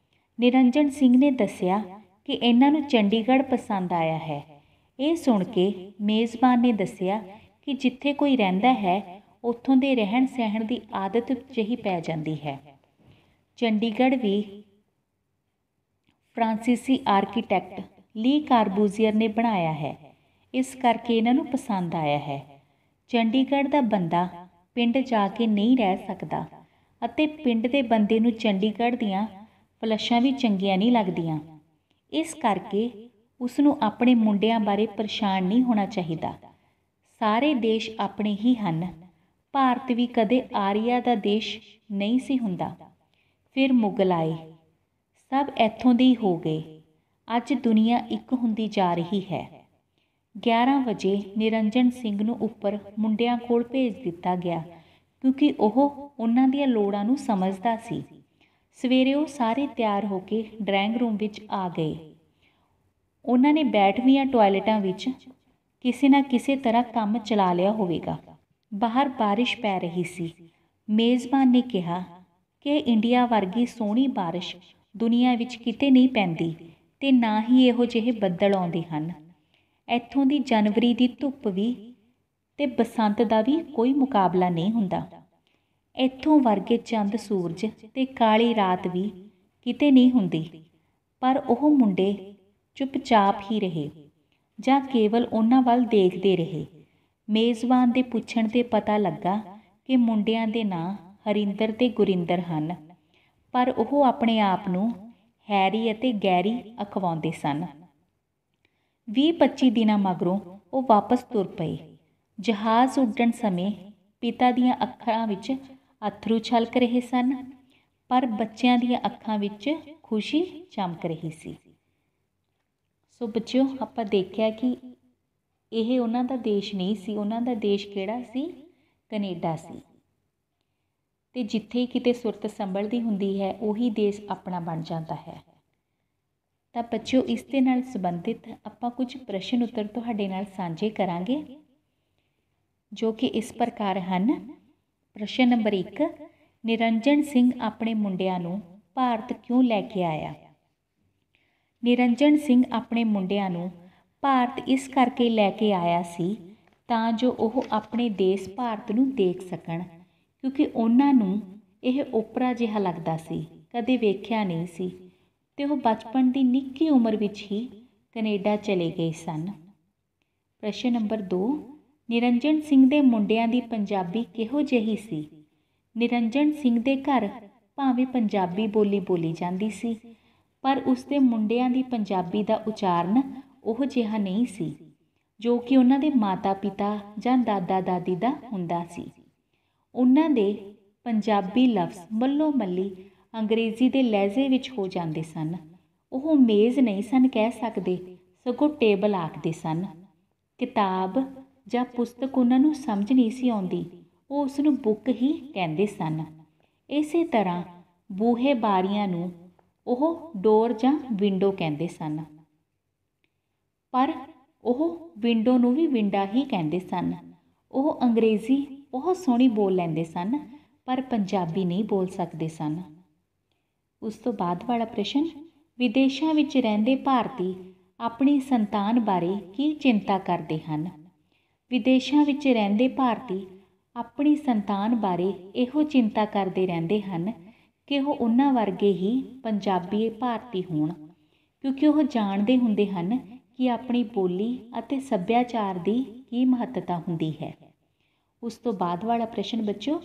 ਨਿਰੰਜਨ ਸਿੰਘ ਨੇ ਦੱਸਿਆ ਕਿ ਇਹਨਾਂ ਨੂੰ ਚੰਡੀਗੜ੍ਹ ਪਸੰਦ ਆਇਆ ਹੈ। ਇਹ ਸੁਣ ਕੇ ਮੇਜ਼ਬਾਨ ਨੇ ਦੱਸਿਆ ਕਿ ਜਿੱਥੇ ਕੋਈ ਰਹਿੰਦਾ ਹੈ ਉੱਥੋਂ ਦੇ ਰਹਿਣ ਸਹਿਣ ਦੀ ਆਦਤ ਜਿਹੀ ਪੈ ਜਾਂਦੀ ਹੈ। ਚੰਡੀਗੜ੍ਹ ਵੀ ਫਰਾਂਸੀਸੀ ਆਰਕੀਟੈਕਟ ਲੀ ਕਾਰਬੂਜ਼ੀਅਰ ਨੇ ਬਣਾਇਆ ਹੈ, ਇਸ ਕਰਕੇ ਇਹਨਾਂ ਨੂੰ ਪਸੰਦ ਆਇਆ ਹੈ। ਚੰਡੀਗੜ੍ਹ ਦਾ ਬੰਦਾ ਪਿੰਡ ਜਾ ਕੇ ਨਹੀਂ ਰਹਿ ਸਕਦਾ ਅਤੇ ਪਿੰਡ ਦੇ ਬੰਦੇ ਨੂੰ ਚੰਡੀਗੜ੍ਹ ਦੀਆਂ ਫਲੱਸ਼ਾਂ ਵੀ ਚੰਗੀਆਂ ਨਹੀਂ ਲੱਗਦੀਆਂ। ਇਸ ਕਰਕੇ ਉਸ ਨੂੰ ਆਪਣੇ ਮੁੰਡਿਆਂ ਬਾਰੇ ਪਰੇਸ਼ਾਨ ਨਹੀਂ ਹੋਣਾ ਚਾਹੀਦਾ। ਸਾਰੇ ਦੇਸ਼ ਆਪਣੇ ਹੀ ਹਨ। ਭਾਰਤ ਵੀ ਕਦੇ ਆਰੀਆ ਦਾ ਦੇਸ਼ ਨਹੀਂ ਸੀ ਹੁੰਦਾ। ਫਿਰ ਮੁਗਲ ਆਏ, ਸਭ ਇੱਥੋਂ ਦੇ ਹੀ ਹੋ ਗਏ। ਅੱਜ ਦੁਨੀਆ ਇੱਕ ਹੁੰਦੀ ਜਾ ਰਹੀ ਹੈ। 11 ਵਜੇ ਨਿਰੰਜਨ ਸਿੰਘ ਨੂੰ ਉੱਪਰ ਮੁੰਡਿਆਂ ਕੋਲ ਭੇਜ ਦਿੱਤਾ ਗਿਆ, ਕਿਉਂਕਿ ਉਹ ਉਹਨਾਂ ਦੀਆਂ ਲੋੜਾਂ ਨੂੰ ਸਮਝਦਾ ਸੀ। ਸਵੇਰੇ ਉਹ ਸਾਰੇ ਤਿਆਰ ਹੋ ਕੇ ਡਰਾਇੰਗ ਰੂਮ ਵਿੱਚ ਆ ਗਏ। ਉਹਨਾਂ ਨੇ ਬੈਠਵੀਆਂ ਟਾਇਲਟਾਂ ਵਿੱਚ ਕਿਸੇ ਨਾ ਕਿਸੇ ਤਰ੍ਹਾਂ ਕੰਮ ਚਲਾ ਲਿਆ ਹੋਵੇਗਾ। ਬਾਹਰ ਬਾਰਿਸ਼ ਪੈ ਰਹੀ ਸੀ। ਮੇਜ਼ਬਾਨ ਨੇ ਕਿਹਾ ਕਿ ਇੰਡੀਆ ਵਰਗੀ ਸੋਹਣੀ ਬਾਰਿਸ਼ ਦੁਨੀਆ ਵਿੱਚ ਕਿਤੇ ਨਹੀਂ ਪੈਂਦੀ ਤੇ ਨਾ ਹੀ ਇਹੋ ਜਿਹੇ ਬੱਦਲ ਆਉਂਦੇ ਹਨ। ਇੱਥੋਂ ਦੀ ਜਨਵਰੀ ਦੀ ਧੁੱਪ ਵੀ ਤੇ ਬਸੰਤ ਦਾ ਵੀ ਕੋਈ ਮੁਕਾਬਲਾ ਨਹੀਂ ਹੁੰਦਾ। ਇੱਥੋਂ ਵਰਗੇ ਚੰਦ ਸੂਰਜ ਤੇ ਕਾਲੀ ਰਾਤ ਵੀ ਕਿਤੇ ਨਹੀਂ ਹੁੰਦੀ। ਪਰ ਉਹ ਮੁੰਡੇ ਚੁੱਪਚਾਪ ਹੀ ਰਹੇ ਜਾਂ ਕੇਵਲ ਉਹਨਾਂ ਵੱਲ ਦੇਖਦੇ ਰਹੇ। ਮੇਜ਼ਬਾਨ ਦੇ ਪੁੱਛਣ 'ਤੇ ਪਤਾ ਲੱਗਾ ਕਿ ਮੁੰਡਿਆਂ ਦੇ ਨਾਂ ਹਰਿੰਦਰ ਤੇ ਗੁਰਿੰਦਰ ਹਨ, ਪਰ ਉਹ ਆਪਣੇ ਆਪ ਨੂੰ ਹੈਰੀ ਅਤੇ ਗੈਰੀ ਅਖਵਾਉਂਦੇ ਸਨ। 20-25 ਦਿਨਾਂ ਮਗਰੋਂ ਉਹ ਵਾਪਸ ਤੁਰ ਪਏ। ਜਹਾਜ਼ ਉੱਡਣ ਸਮੇਂ ਪਿਤਾ ਦੀਆਂ ਅੱਖਾਂ ਵਿੱਚ ਅੱਥਰੂ ਛਲਕ ਰਹੇ ਸਨ, ਪਰ ਬੱਚਿਆਂ ਦੀਆਂ ਅੱਖਾਂ ਵਿੱਚ ਖੁਸ਼ੀ ਚਮਕ ਰਹੀ ਸੀ। ਸੋ ਬੱਚਿਓ, ਆਪਾਂ ਦੇਖਿਆ ਕਿ ਇਹ ਉਹਨਾਂ ਦਾ ਦੇਸ਼ ਨਹੀਂ ਸੀ। ਉਹਨਾਂ ਦਾ ਦੇਸ਼ ਕਿਹੜਾ ਸੀ? ਕੈਨੇਡਾ ਸੀ। ਤੇ ਜਿੱਥੇ ਕਿਤੇ ਸੁਰਤ ਸੰਭਲਦੀ ਹੁੰਦੀ ਹੈ, ਉਹੀ ਦੇਸ਼ ਆਪਣਾ ਬਣ ਜਾਂਦਾ ਹੈ। ਤਾਂ ਬੱਚਿਓ, ਇਸ ਦੇ ਨਾਲ ਸੰਬੰਧਿਤ ਆਪਾਂ ਕੁਝ ਪ੍ਰਸ਼ਨ ਉੱਤਰ ਤੁਹਾਡੇ ਨਾਲ ਸਾਂਝੇ ਕਰਾਂਗੇ, ਜੋ ਕਿ ਇਸ ਪ੍ਰਕਾਰ ਹਨ। ਪ੍ਰਸ਼ਨ ਨੰਬਰ 1, ਨਿਰੰਜਨ ਸਿੰਘ ਆਪਣੇ ਮੁੰਡਿਆਂ ਨੂੰ ਭਾਰਤ ਕਿਉਂ ਲੈ ਕੇ ਆਇਆ? ਨਿਰੰਜਨ ਸਿੰਘ ਆਪਣੇ ਮੁੰਡਿਆਂ ਨੂੰ ਭਾਰਤ ਇਸ ਕਰਕੇ ਲੈ ਕੇ ਆਇਆ ਸੀ ਤਾਂ ਜੋ ਉਹ ਆਪਣੇ ਦੇਸ਼ ਭਾਰਤ ਨੂੰ ਦੇਖ ਸਕਣ, ਕਿਉਂਕਿ ਉਹਨਾਂ ਨੂੰ ਇਹ ਓਪਰਾ ਜਿਹਾ ਲੱਗਦਾ ਸੀ, ਕਦੇ ਵੇਖਿਆ ਨਹੀਂ ਸੀ, ਤੇ ਉਹ ਬਚਪਨ ਦੀ ਨਿੱਕੀ ਉਮਰ ਵਿੱਚ ਹੀ ਕੈਨੇਡਾ ਚਲੇ ਗਏ ਸਨ। ਪ੍ਰਸ਼ਨ ਨੰਬਰ 2, ਨਿਰੰਜਨ ਸਿੰਘ ਦੇ ਮੁੰਡਿਆਂ ਦੀ ਪੰਜਾਬੀ ਕਿਹੋ ਜਿਹੀ ਸੀ? ਨਿਰੰਜਨ ਸਿੰਘ ਦੇ ਘਰ ਭਾਵੇਂ ਪੰਜਾਬੀ ਬੋਲੀ ਬੋਲੀ ਜਾਂਦੀ ਸੀ, ਪਰ ਉਸਦੇ ਮੁੰਡਿਆਂ ਦੀ ਪੰਜਾਬੀ ਦਾ ਉਚਾਰਨ ਉਹ ਜਿਹਾ ਨਹੀਂ ਸੀ ਜੋ ਕਿ ਉਹਨਾਂ ਦੇ ਮਾਤਾ ਪਿਤਾ ਜਾਂ ਦਾਦਾ ਦਾਦੀ ਦਾ ਹੁੰਦਾ ਸੀ। ਉਹਨਾਂ ਦੇ ਪੰਜਾਬੀ ਲਫ਼ਜ਼ ਮੱਲੋ ਮੱਲੀ ਅੰਗਰੇਜ਼ੀ ਦੇ ਲਹਿਜ਼ੇ ਵਿੱਚ ਹੋ ਜਾਂਦੇ ਸਨ। ਉਹ ਮੇਜ਼ ਨਹੀਂ ਸਨ ਕਹਿ ਸਕਦੇ, ਸਗੋਂ ਟੇਬਲ ਆਖਦੇ ਸਨ। ਕਿਤਾਬ ਜਾਂ ਪੁਸਤਕ ਉਹਨਾਂ ਨੂੰ ਸਮਝ ਨਹੀਂ ਸੀ ਆਉਂਦੀ, ਉਹ ਉਸ ਨੂੰ ਬੁੱਕ ਹੀ ਕਹਿੰਦੇ ਸਨ। ਇਸੇ ਤਰ੍ਹਾਂ ਬੂਹੇ ਬਾਰੀਆਂ ਨੂੰ ਉਹ ਡੋਰ ਜਾਂ ਵਿੰਡੋ ਕਹਿੰਦੇ ਸਨ, ਪਰ ਉਹ ਵਿੰਡੋ ਨੂੰ ਵੀ ਵਿੰਡਾ ਹੀ ਕਹਿੰਦੇ ਸਨ। ਉਹ ਅੰਗਰੇਜ਼ੀ ਬਹੁਤ ਸੋਹਣੀ ਬੋਲ ਲੈਂਦੇ ਸਨ, ਪਰ ਪੰਜਾਬੀ ਨਹੀਂ ਬੋਲ ਸਕਦੇ ਸਨ। ਉਸ ਤੋਂ ਬਾਅਦ ਵਾਲਾ ਪ੍ਰਸ਼ਨ, ਵਿਦੇਸ਼ਾਂ ਵਿੱਚ ਰਹਿੰਦੇ ਭਾਰਤੀ ਆਪਣੀ ਸੰਤਾਨ ਬਾਰੇ ਕੀ ਚਿੰਤਾ ਕਰਦੇ ਹਨ? ਵਿਦੇਸ਼ਾਂ ਵਿੱਚ ਰਹਿੰਦੇ ਭਾਰਤੀ ਆਪਣੀ ਸੰਤਾਨ ਬਾਰੇ ਇਹੋ ਚਿੰਤਾ ਕਰਦੇ ਰਹਿੰਦੇ ਹਨ ਕਿ ਉਹ ਉਹਨਾਂ ਵਰਗੇ ਹੀ ਪੰਜਾਬੀ ਭਾਰਤੀ ਹੋਣ, ਕਿਉਂਕਿ ਉਹ ਜਾਣਦੇ ਹੁੰਦੇ ਹਨ ਕਿ ਆਪਣੀ ਬੋਲੀ ਅਤੇ ਸੱਭਿਆਚਾਰ ਦੀ ਕੀ ਮਹੱਤਤਾ ਹੁੰਦੀ ਹੈ। ਉਸ ਤੋਂ ਬਾਅਦ ਵਾਲਾ ਪ੍ਰਸ਼ਨ ਬੱਚੋ,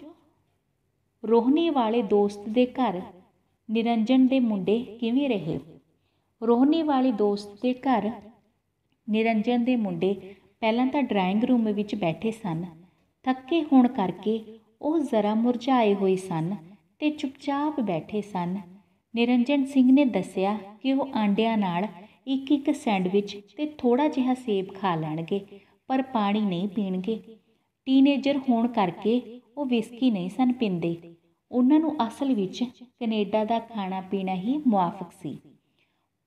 ਰੋਹਨੀ ਵਾਲੇ ਦੋਸਤ ਦੇ ਘਰ ਨਿਰੰਜਨ ਦੇ ਮੁੰਡੇ ਕਿਵੇਂ ਰਹੇ? ਰੋਹਨੀ ਵਾਲੇ ਦੋਸਤ ਦੇ ਘਰ ਨਿਰੰਜਨ ਦੇ ਮੁੰਡੇ ਪਹਿਲਾਂ ਤਾਂ ਡਰਾਇੰਗ ਰੂਮ ਵਿੱਚ ਬੈਠੇ ਸਨ। ਥੱਕੇ ਹੋਣ ਕਰਕੇ ਉਹ ਜ਼ਰਾ ਮੁਰਝਾਏ ਹੋਏ ਸਨ ਤੇ ਚੁੱਪਚਾਪ ਬੈਠੇ ਸਨ। ਨਿਰੰਜਨ ਸਿੰਘ ਨੇ ਦੱਸਿਆ ਕਿ ਉਹ ਆਂਡਿਆਂ ਨਾਲ ਇੱਕ ਸੈਂਡਵਿਚ ਤੇ ਥੋੜ੍ਹਾ ਜਿਹਾ ਸੇਬ ਖਾ ਲੈਣਗੇ, ਪਰ ਪਾਣੀ ਨਹੀਂ ਪੀਣਗੇ। ਟੀਨੇਜਰ ਹੋਣ ਕਰਕੇ ਉਹ ਵਿਸਕੀ ਨਹੀਂ ਸਨ ਪੀਂਦੇ। ਉਹਨਾਂ ਨੂੰ ਅਸਲ ਵਿੱਚ ਕੈਨੇਡਾ ਦਾ ਖਾਣਾ ਪੀਣਾ ਹੀ ਮੁਆਫਕ ਸੀ।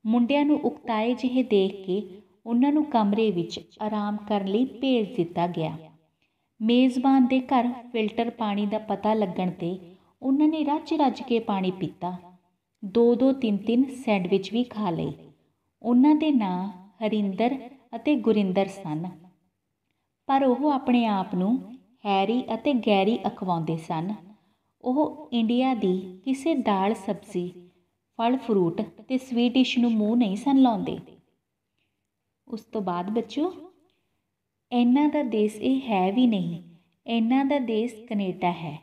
ਮੁੰਡਿਆਂ ਨੂੰ ਉਕਤਾਏ ਜਿਹੇ ਦੇਖ ਕੇ ਉਹਨਾਂ ਨੂੰ ਕਮਰੇ ਵਿੱਚ ਆਰਾਮ ਕਰਨ ਲਈ ਭੇਜ ਦਿੱਤਾ ਗਿਆ। ਮੇਜ਼ਬਾਨ ਦੇ ਘਰ ਫਿਲਟਰ ਪਾਣੀ ਦਾ ਪਤਾ ਲੱਗਣ 'ਤੇ ਉਹਨਾਂ ਨੇ ਰੱਜ ਕੇ ਪਾਣੀ ਪੀਤਾ। 2-2, 3-3 ਸੈਂਡਵਿਚ ਵੀ ਖਾ ਲਏ। ਉਹਨਾਂ ਦੇ ਨਾਂ ਹਰਿੰਦਰ ਅਤੇ ਗੁਰਿੰਦਰ ਸਨ, ਪਰ ਉਹ ਆਪਣੇ ਆਪ ਨੂੰ ਹੈਰੀ ਅਤੇ ਗੈਰੀ ਅਖਵਾਉਂਦੇ ਸਨ। ਉਹ ਇੰਡੀਆ ਦੀ ਕਿਸੇ ਦਾਲ ਸਬਜ਼ੀ, ਫਲ ਫਰੂਟ ਤੇ ਸਵੀਟ ਡਿਸ਼ ਨੂੰ ਮੂੰਹ ਨਹੀਂ ਸਨ ਲਾਉਂਦੇ। ਉਸ ਤੋਂ ਬਾਅਦ ਬੱਚੋ, ਇਹਨਾਂ ਦਾ ਦੇਸ਼ ਇਹ ਹੈ ਵੀ ਨਹੀਂ, ਇਹਨਾਂ ਦਾ ਦੇਸ਼ ਕੈਨੇਡਾ ਹੈ।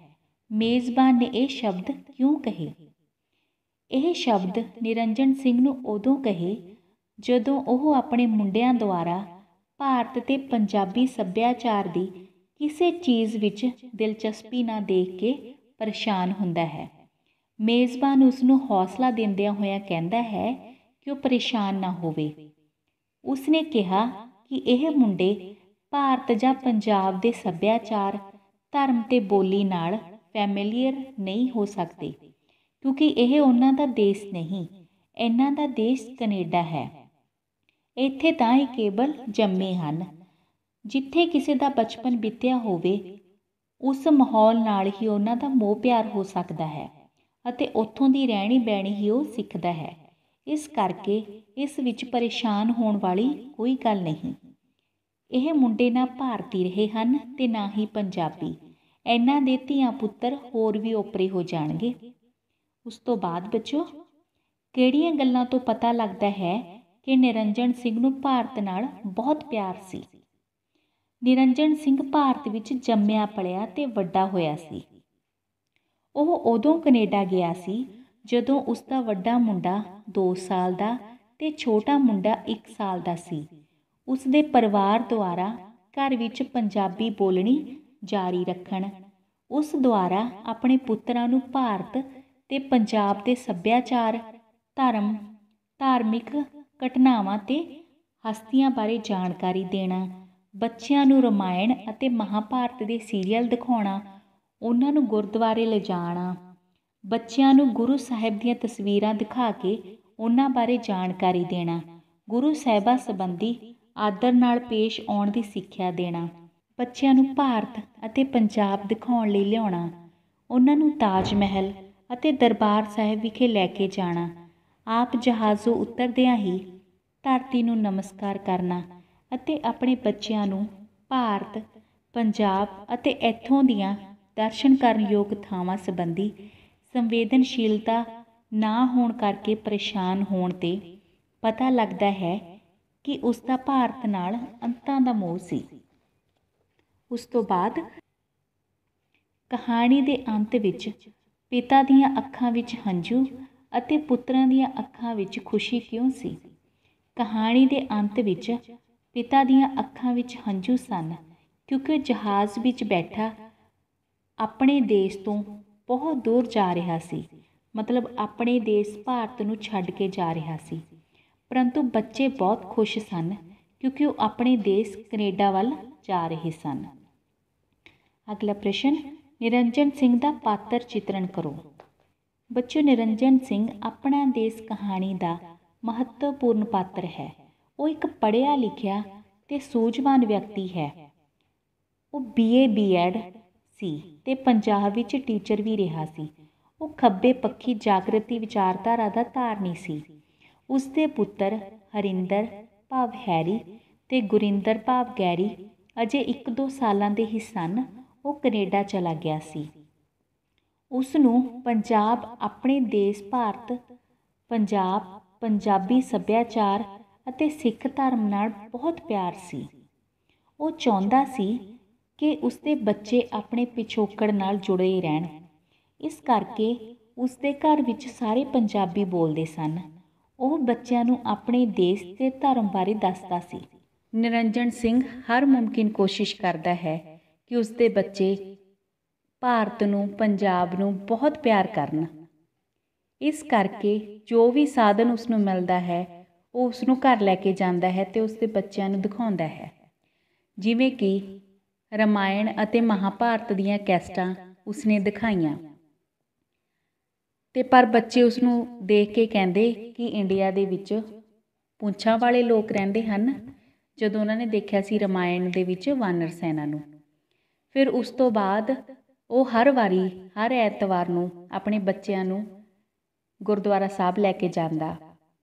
ਮੇਜ਼ਬਾਨ ਨੇ ਇਹ ਸ਼ਬਦ ਕਿਉਂ ਕਹੇ? ਇਹ ਸ਼ਬਦ ਨਿਰੰਜਨ ਸਿੰਘ ਨੂੰ ਉਦੋਂ ਕਹੇ ਜਦੋਂ ਉਹ ਆਪਣੇ ਮੁੰਡਿਆਂ ਦੁਆਰਾ ਭਾਰਤ ਤੇ ਪੰਜਾਬੀ ਸੱਭਿਆਚਾਰ ਦੀ ਕਿਸੇ ਚੀਜ਼ ਵਿੱਚ ਦਿਲਚਸਪੀ ਨਾ ਦੇਖ ਕੇ ਪਰੇਸ਼ਾਨ ਹੁੰਦਾ ਹੈ। ਮੇਜ਼ਬਾਨ ਉਸ ਨੂੰ ਹੌਸਲਾ ਦਿੰਦਿਆਂ ਹੋਇਆਂ ਕਹਿੰਦਾ ਹੈ ਕਿ ਉਹ ਪਰੇਸ਼ਾਨ ਨਾ ਹੋਵੇ। ਉਸ ਨੇ ਕਿਹਾ ਕਿ ਇਹ ਮੁੰਡੇ ਭਾਰਤ ਜਾਂ ਪੰਜਾਬ ਦੇ ਸੱਭਿਆਚਾਰ, ਧਰਮ ਤੇ ਬੋਲੀ ਨਾਲ ਫੈਮਿਲੀਅਰ ਨਹੀਂ ਹੋ ਸਕਦੇ, ਕਿਉਂਕਿ ਇਹ ਉਹਨਾਂ ਦਾ ਦੇਸ਼ ਨਹੀਂ, ਇਹਨਾਂ ਦਾ ਦੇਸ਼ ਕੈਨੇਡਾ ਹੈ। ਇੱਥੇ ਤਾਂ ਇਹ ਕੇਵਲ ਜੰਮੇ ਹਨ। ਜਿੱਥੇ ਕਿਸੇ ਦਾ ਬਚਪਨ ਬੀਤਿਆ ਹੋਵੇ, ਉਸ ਮਾਹੌਲ ਨਾਲ ਹੀ ਉਹਨਾਂ ਦਾ ਮੋਹ ਪਿਆਰ ਹੋ ਸਕਦਾ ਹੈ ਅਤੇ ਉੱਥੋਂ ਦੀ ਰਹਿਣੀ ਬਹਿਣੀ ਹੀ ਉਹ ਸਿੱਖਦਾ ਹੈ। ਇਸ ਕਰਕੇ ਇਸ ਵਿੱਚ ਪਰੇਸ਼ਾਨ ਹੋਣ ਵਾਲੀ ਕੋਈ ਗੱਲ ਨਹੀਂ। ਇਹ ਮੁੰਡੇ ਨਾ ਭਾਰਤੀ ਰਹੇ ਹਨ ਤੇ ਨਾ ਹੀ ਪੰਜਾਬੀ। ਇਹਨਾਂ ਦੇ ਧੀਆਂ ਪੁੱਤਰ ਹੋਰ ਵੀ ਓਪਰੇ ਹੋ ਜਾਣਗੇ। ਉਸ ਤੋਂ ਬਾਅਦ ਬੱਚੋ, ਕਿਹੜੀਆਂ ਗੱਲਾਂ ਤੋਂ ਪਤਾ ਲੱਗਦਾ ਹੈ ਕਿ ਨਿਰੰਜਨ ਸਿੰਘ ਨੂੰ ਭਾਰਤ ਨਾਲ ਬਹੁਤ ਪਿਆਰ ਸੀ? ਨਿਰੰਜਨ ਸਿੰਘ ਭਾਰਤ ਵਿੱਚ ਜੰਮਿਆ ਪਲਿਆ ਤੇ ਵੱਡਾ ਹੋਇਆ ਸੀ। ਉਹ ਉਦੋਂ ਕੈਨੇਡਾ ਗਿਆ ਸੀ ਜਦੋਂ ਉਸ ਦਾ ਵੱਡਾ ਮੁੰਡਾ 2 ਸਾਲ ਦਾ ਤੇ ਛੋਟਾ ਮੁੰਡਾ 1 ਸਾਲ ਦਾ ਸੀ। ਉਸ ਦੇ ਪਰਿਵਾਰ ਦੁਆਰਾ ਘਰ ਵਿੱਚ ਪੰਜਾਬੀ ਬੋਲਣੀ ਜਾਰੀ ਰੱਖਣ, ਉਸ ਦੁਆਰਾ ਆਪਣੇ ਪੁੱਤਰਾਂ ਨੂੰ ਭਾਰਤ ਤੇ ਪੰਜਾਬ ਦੇ ਸੱਭਿਆਚਾਰ, ਧਰਮ, ਧਾਰਮਿਕ ਘਟਨਾਵਾਂ ਤੇ ਹਸਤੀਆਂ ਬਾਰੇ ਜਾਣਕਾਰੀ ਦੇਣਾ, ਬੱਚਿਆਂ ਨੂੰ ਰਾਮਾਇਣ ਅਤੇ ਮਹਾਭਾਰਤ ਦੇ ਸੀਰੀਅਲ ਦਿਖਾਉਣਾ, ਉਹਨਾਂ ਨੂੰ ਗੁਰਦੁਆਰੇ ਲਿਜਾਣਾ, ਬੱਚਿਆਂ ਨੂੰ ਗੁਰੂ ਸਾਹਿਬ ਦੀਆਂ ਤਸਵੀਰਾਂ ਦਿਖਾ ਕੇ ਉਹਨਾਂ ਬਾਰੇ ਜਾਣਕਾਰੀ ਦੇਣਾ, ਗੁਰੂ ਸਾਹਿਬਾਂ ਸੰਬੰਧੀ ਆਦਰ ਨਾਲ ਪੇਸ਼ ਆਉਣ ਦੀ ਸਿੱਖਿਆ ਦੇਣਾ, ਬੱਚਿਆਂ ਨੂੰ ਭਾਰਤ ਅਤੇ ਪੰਜਾਬ ਦਿਖਾਉਣ ਲਈ ਲਿਆਉਣਾ, ਉਹਨਾਂ ਨੂੰ ਤਾਜ ਮਹਿਲ ਅਤੇ ਦਰਬਾਰ ਸਾਹਿਬ ਵਿਖੇ ਲੈ ਕੇ ਜਾਣਾ, ਆਪ ਜਹਾਜ਼ੋਂ ਉਤਰਦਿਆਂ ਹੀ ਧਰਤੀ ਨੂੰ ਨਮਸਕਾਰ ਕਰਨਾ ਅਤੇ ਆਪਣੇ ਬੱਚਿਆਂ ਨੂੰ ਭਾਰਤ, ਪੰਜਾਬ ਅਤੇ ਇੱਥੋਂ ਦੀਆਂ ਦਰਸ਼ਨ ਕਰਨ ਯੋਗ ਥਾਵਾਂ ਸੰਬੰਧੀ ਸੰਵੇਦਨਸ਼ੀਲਤਾ ਨਾ ਹੋਣ ਕਰਕੇ ਪਰੇਸ਼ਾਨ ਹੋਣ 'ਤੇ ਪਤਾ ਲੱਗਦਾ ਹੈ ਕਿ ਉਸ ਦਾ ਭਾਰਤ ਨਾਲ ਅੰਤਾਂ ਦਾ ਮੋਹ ਸੀ। ਉਸ ਤੋਂ ਬਾਅਦ ਕਹਾਣੀ ਦੇ ਅੰਤ ਵਿੱਚ ਪਿਤਾ ਦੀਆਂ ਅੱਖਾਂ ਵਿੱਚ ਹੰਝੂ ਅਤੇ ਪੁੱਤਰਾਂ ਦੀਆਂ ਅੱਖਾਂ ਵਿੱਚ ਖੁਸ਼ੀ ਕਿਉਂ ਸੀ? ਕਹਾਣੀ ਦੇ ਅੰਤ ਵਿੱਚ ਪਿਤਾ ਦੀਆਂ ਅੱਖਾਂ ਵਿੱਚ ਹੰਝੂ ਸਨ ਕਿਉਂਕਿ ਜਹਾਜ਼ ਵਿੱਚ ਬੈਠਾ ਆਪਣੇ ਦੇਸ਼ ਤੋਂ ਬਹੁਤ ਦੂਰ ਜਾ ਰਿਹਾ ਸੀ, ਮਤਲਬ ਆਪਣੇ ਦੇਸ਼ ਭਾਰਤ ਨੂੰ ਛੱਡ ਕੇ ਜਾ ਰਿਹਾ ਸੀ। ਪਰੰਤੂ ਬੱਚੇ ਬਹੁਤ ਖੁਸ਼ ਸਨ ਕਿਉਂਕਿ ਉਹ ਆਪਣੇ ਦੇਸ਼ ਕੈਨੇਡਾ ਵੱਲ ਜਾ ਰਹੇ ਸਨ। ਅਗਲਾ ਪ੍ਰਸ਼ਨ, ਨਿਰੰਜਨ ਸਿੰਘ ਦਾ ਪਾਤਰ ਚਿਤਰਨ ਕਰੋ। ਬੱਚੋ, ਨਿਰੰਜਨ ਸਿੰਘ ਆਪਣਾ ਦੇਸ਼ ਕਹਾਣੀ ਦਾ ਮਹੱਤਵਪੂਰਨ ਪਾਤਰ ਹੈ। ਉਹ ਇੱਕ ਪੜ੍ਹਿਆ ਲਿਖਿਆ ਤੇ ਸੂਝਵਾਨ ਵਿਅਕਤੀ ਹੈ। ਉਹ BA B.Ed ਸੀ ਤੇ ਪੰਜਾਬ ਵਿੱਚ ਟੀਚਰ ਵੀ ਰਿਹਾ ਸੀ। ਉਹ ਖੱਬੇ ਪੱਖੀ ਜਾਗਰਤੀ ਵਿਚਾਰਧਾਰਾ ਦਾ ਧਾਰਨੀ ਸੀ। ਉਸ ਦੇ ਪੁੱਤਰ ਹਰਿੰਦਰ ਭਾਵ ਹੈਰੀ ਤੇ ਗੁਰਿੰਦਰ ਭਾਵ ਗੈਰੀ ਅਜੇ 1-2 ਸਾਲਾਂ ਦੇ ਹੀ ਸਨ। ਉਹ ਕੈਨੇਡਾ ਚਲਾ ਗਿਆ ਸੀ। ਉਸ ਨੂੰ ਪੰਜਾਬ, ਆਪਣੇ ਦੇਸ਼ ਭਾਰਤ, ਪੰਜਾਬ, ਪੰਜਾਬੀ ਸੱਭਿਆਚਾਰ ਅਤੇ ਸਿੱਖ ਧਰਮ ਨਾਲ ਬਹੁਤ ਪਿਆਰ ਸੀ। ਉਹ ਚਾਹੁੰਦਾ ਸੀ ਕਿ ਉਸਦੇ ਬੱਚੇ ਆਪਣੇ ਪਿਛੋਕੜ ਨਾਲ ਜੁੜੇ ਰਹਿਣ। ਇਸ ਕਰਕੇ ਉਸਦੇ ਘਰ ਵਿੱਚ ਸਾਰੇ ਪੰਜਾਬੀ ਬੋਲਦੇ ਸਨ। ਉਹ ਬੱਚਿਆਂ ਨੂੰ ਆਪਣੇ ਦੇਸ਼ ਤੇ ਧਰਮ ਬਾਰੇ ਦੱਸਦਾ ਸੀ। ਨਿਰੰਜਨ ਸਿੰਘ ਹਰ ਮੁਮਕਿਨ ਕੋਸ਼ਿਸ਼ ਕਰਦਾ ਹੈ ਕਿ ਉਸਦੇ ਬੱਚੇ ਭਾਰਤ ਨੂੰ, ਪੰਜਾਬ ਨੂੰ ਬਹੁਤ ਪਿਆਰ ਕਰਨ। ਇਸ ਕਰਕੇ ਜੋ ਵੀ ਸਾਧਨ ਉਸਨੂੰ ਮਿਲਦਾ ਹੈ ਉਹ ਉਸਨੂੰ ਘਰ ਲੈ ਕੇ ਜਾਂਦਾ ਹੈ ਤੇ ਉਸਦੇ ਬੱਚਿਆਂ ਨੂੰ ਦਿਖਾਉਂਦਾ ਹੈ। ਜਿਵੇਂ ਕਿ ਰਾਮਾਇਣ ਅਤੇ ਮਹਾਭਾਰਤ ਦੀਆਂ ਕੈਸਟਾਂ ਉਸਨੇ ਦਿਖਾਈਆਂ ਤੇ ਪਰ ਬੱਚੇ ਉਸਨੂੰ ਦੇਖ ਕੇ ਕਹਿੰਦੇ ਕਿ ਇੰਡੀਆ ਦੇ ਵਿੱਚ ਪੂੰਛਾਂ ਵਾਲੇ ਲੋਕ ਰਹਿੰਦੇ ਹਨ, ਜਦੋਂ ਉਹਨਾਂ ਨੇ ਦੇਖਿਆ ਸੀ ਰਾਮਾਇਣ ਦੇ ਵਿੱਚ ਵਾਨਰ ਸੈਨਾ ਨੂੰ। ਫਿਰ ਉਸ ਤੋਂ ਬਾਅਦ ਉਹ ਹਰ ਵਾਰੀ, ਹਰ ਐਤਵਾਰ ਨੂੰ ਆਪਣੇ ਬੱਚਿਆਂ ਨੂੰ ਗੁਰਦੁਆਰਾ ਸਾਹਿਬ ਲੈ ਕੇ ਜਾਂਦਾ,